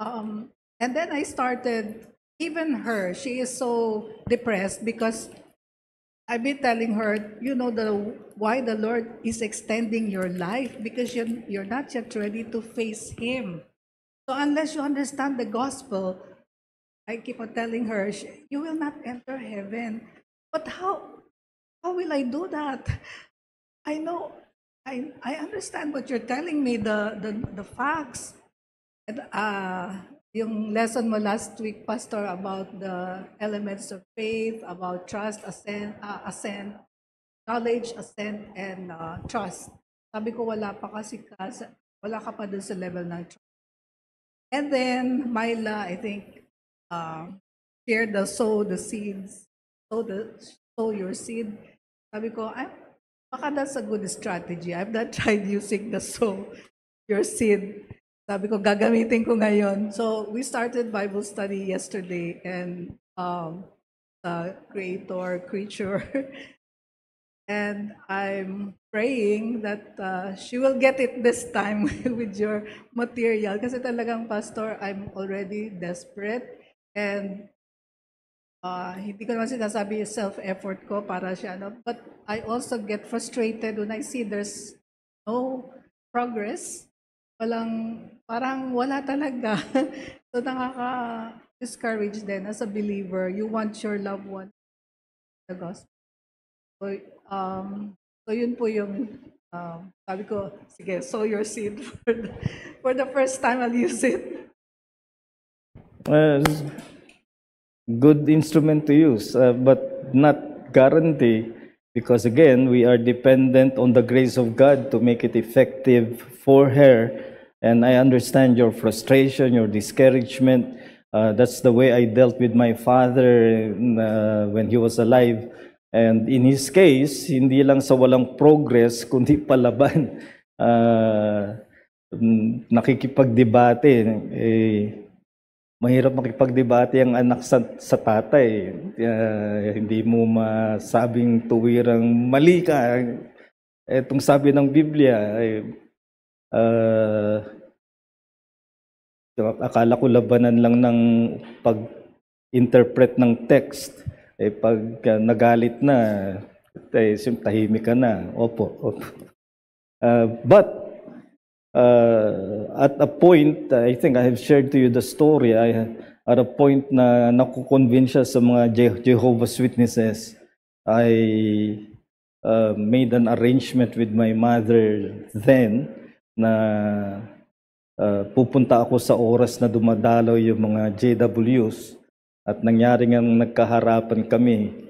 and then I started, even her, she is so depressed because I've been telling her, you know, why the Lord is extending your life, because you're not yet ready to face Him. So unless you understand the gospel, I keep on telling her, you will not enter heaven. But how will I do that? I know, I understand what you're telling me, the facts. And, yung lesson mo last week, Pastor, about the elements of faith, about trust, assent, knowledge, assent, and trust. Sabi ko, wala pa kasi Wala ka pa dun sa level ng trust. And then, Myla, I think, share sow the seeds, sow your seed. Sabi ko, baka that's a good strategy. I've not tried using the sow your seed. Sabi ko, gagamitin ko ngayon. So, we started Bible study yesterday, and the creature, and I'm praying that she will get it this time with your material. Kasi talagang, Pastor, I'm already desperate, and hindi ko naman sinasabi yung self-effort ko para siya, but I also get frustrated when I see there's no progress. Parang wala talaga. So nakaka-discourage din as a believer. You want your loved one the gospel. So yun po yung sabi ko, sige, sow your seed for the first time I'll use it. Good instrument to use, but not guarantee, because again, we are dependent on the grace of God to make it effective for her. And I understand your frustration, your discouragement. That's the way I dealt with my father when he was alive. And in his case, hindi lang sa walang progress, kundi palaban. Nakikipagdebate. Mahirap makipagdebate ang anak sa tatay. Hindi mo masabing tuwirang mali ka. Itong sabi ng Biblia, akala ko labanan lang ng pag-interpret ng text. Pag nagalit na, tahimik ka na. Opo. But at a point, I think I have shared to you the story, at a point na nakukonvince siya sa mga Jehovah's Witnesses, I made an arrangement with my mother then na pupunta ako sa oras na dumadalaw yung mga JWs, at nangyari ngang nagkaharapan kami.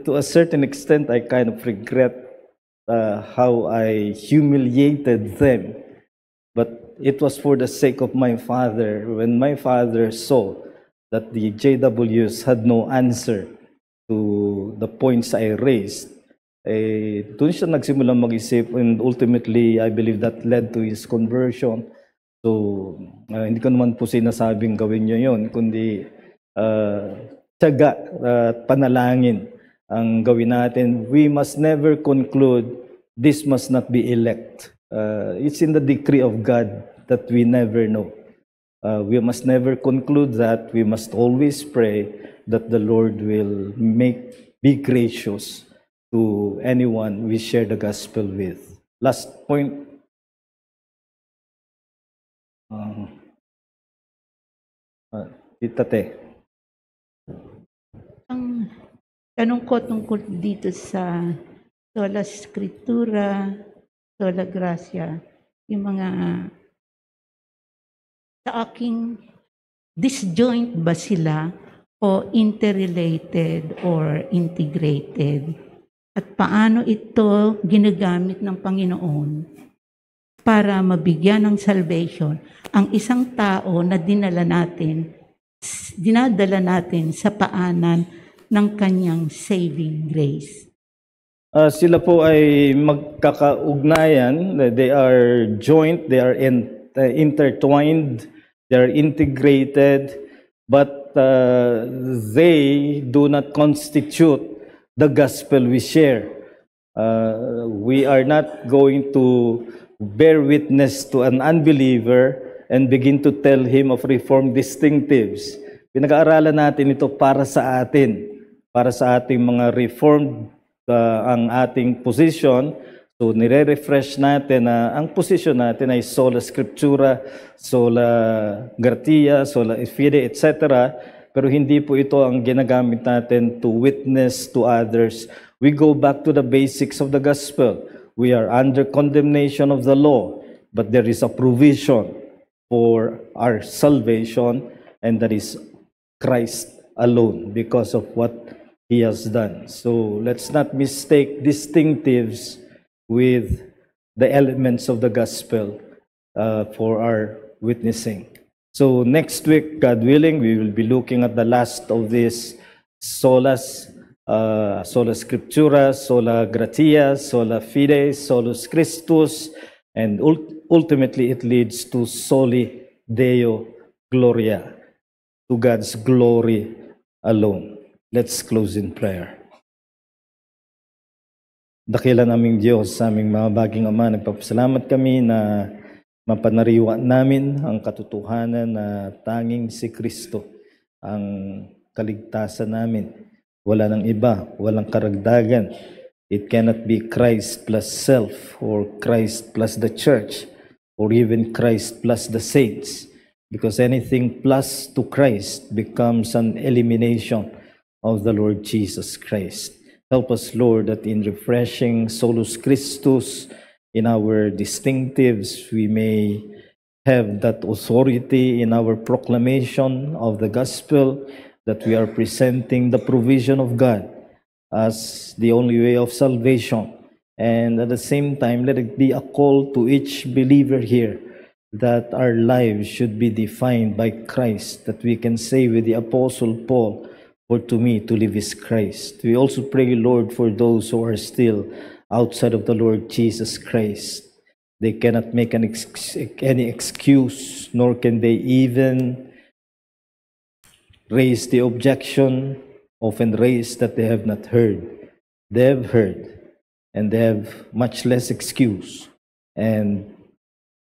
To a certain extent, I kind of regret how I humiliated them. But it was for the sake of my father. When my father saw that the JWs had no answer to the points I raised, doon siya nagsimulang mag-isip, and ultimately, I believe that led to his conversion. So, hindi ko naman po sinasabing gawin niyo yun, kundi tiyaga at panalangin ang gawin natin. We must never conclude this must not be elect. It's in the decree of God that we never know. We must never conclude that. We must always pray that the Lord will be gracious to anyone we share the gospel with. Last point. Tita Te. Ang tanong ko tungkol dito sa sola scriptura, sola gracia, yung mga sa aking disjoint ba sila o interrelated or integrated? At paano ito ginagamit ng Panginoon para mabigyan ng salvation ang isang tao na dinadala natin sa paanan ng kanyang saving grace? Sila po ay magkakaugnayan. They are joint, they are intertwined, they are integrated, but they do not constitute the gospel we share. We are not going to bear witness to an unbeliever and begin to tell him of Reformed distinctives. Pinag-aaralan natin ito para sa atin, para sa ating mga Reformed, ang ating position. So nire-refresh natin na ang position natin ay sola scriptura, sola gratia, sola fide, etc. Pero hindi po ito ang ginagamit natin to witness to others. We go back to the basics of the gospel. We are under condemnation of the law, but there is a provision for our salvation, and that is Christ alone because of what He has done. So let's not mistake distinctives with the elements of the gospel for our witnessing. So next week, God willing, we will be looking at the last of this sola scriptura, sola gratia, sola fide, solus Christus, and ultimately it leads to soli Deo gloria, to God's glory alone. Let's close in prayer. Dakila naming Diyos, sa aming mga baging Ama, nagpapasalamat kami na mapanariwa namin ang katotohanan na tanging si Kristo ang kaligtasan namin. Wala nang iba, walang karagdagan. It cannot be Christ plus self, or Christ plus the church, or even Christ plus the saints. Because anything plus to Christ becomes an elimination of the Lord Jesus Christ. Help us, Lord, that in refreshing solus Christus, in our distinctives, we may have that authority in our proclamation of the gospel, that we are presenting the provision of God as the only way of salvation. And at the same time, let it be a call to each believer here that our lives should be defined by Christ, that we can say with the Apostle Paul, "For to me to live is Christ." We also pray, Lord, for those who are still outside of the Lord Jesus Christ. They cannot make any excuse, nor can they even raise the objection, often raised, that they have not heard. They have heard, and they have much less excuse, and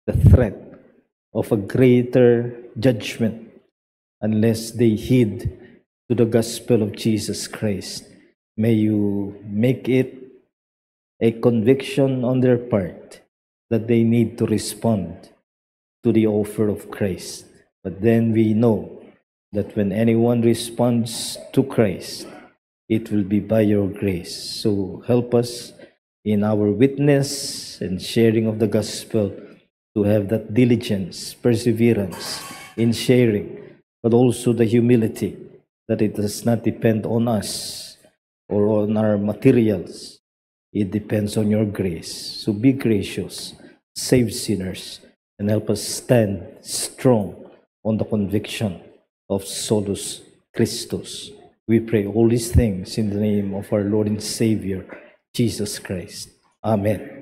the threat of a greater judgment unless they heed to the gospel of Jesus Christ. May you make it a conviction on their part that they need to respond to the offer of Christ. But then we know that when anyone responds to Christ, it will be by your grace. So help us in our witness and sharing of the gospel to have that diligence, perseverance in sharing, but also the humility that it does not depend on us or on our materials. It depends on your grace. So be gracious, save sinners, and help us stand strong on the conviction of solus Christus. We pray all these things in the name of our Lord and Savior, Jesus Christ. Amen.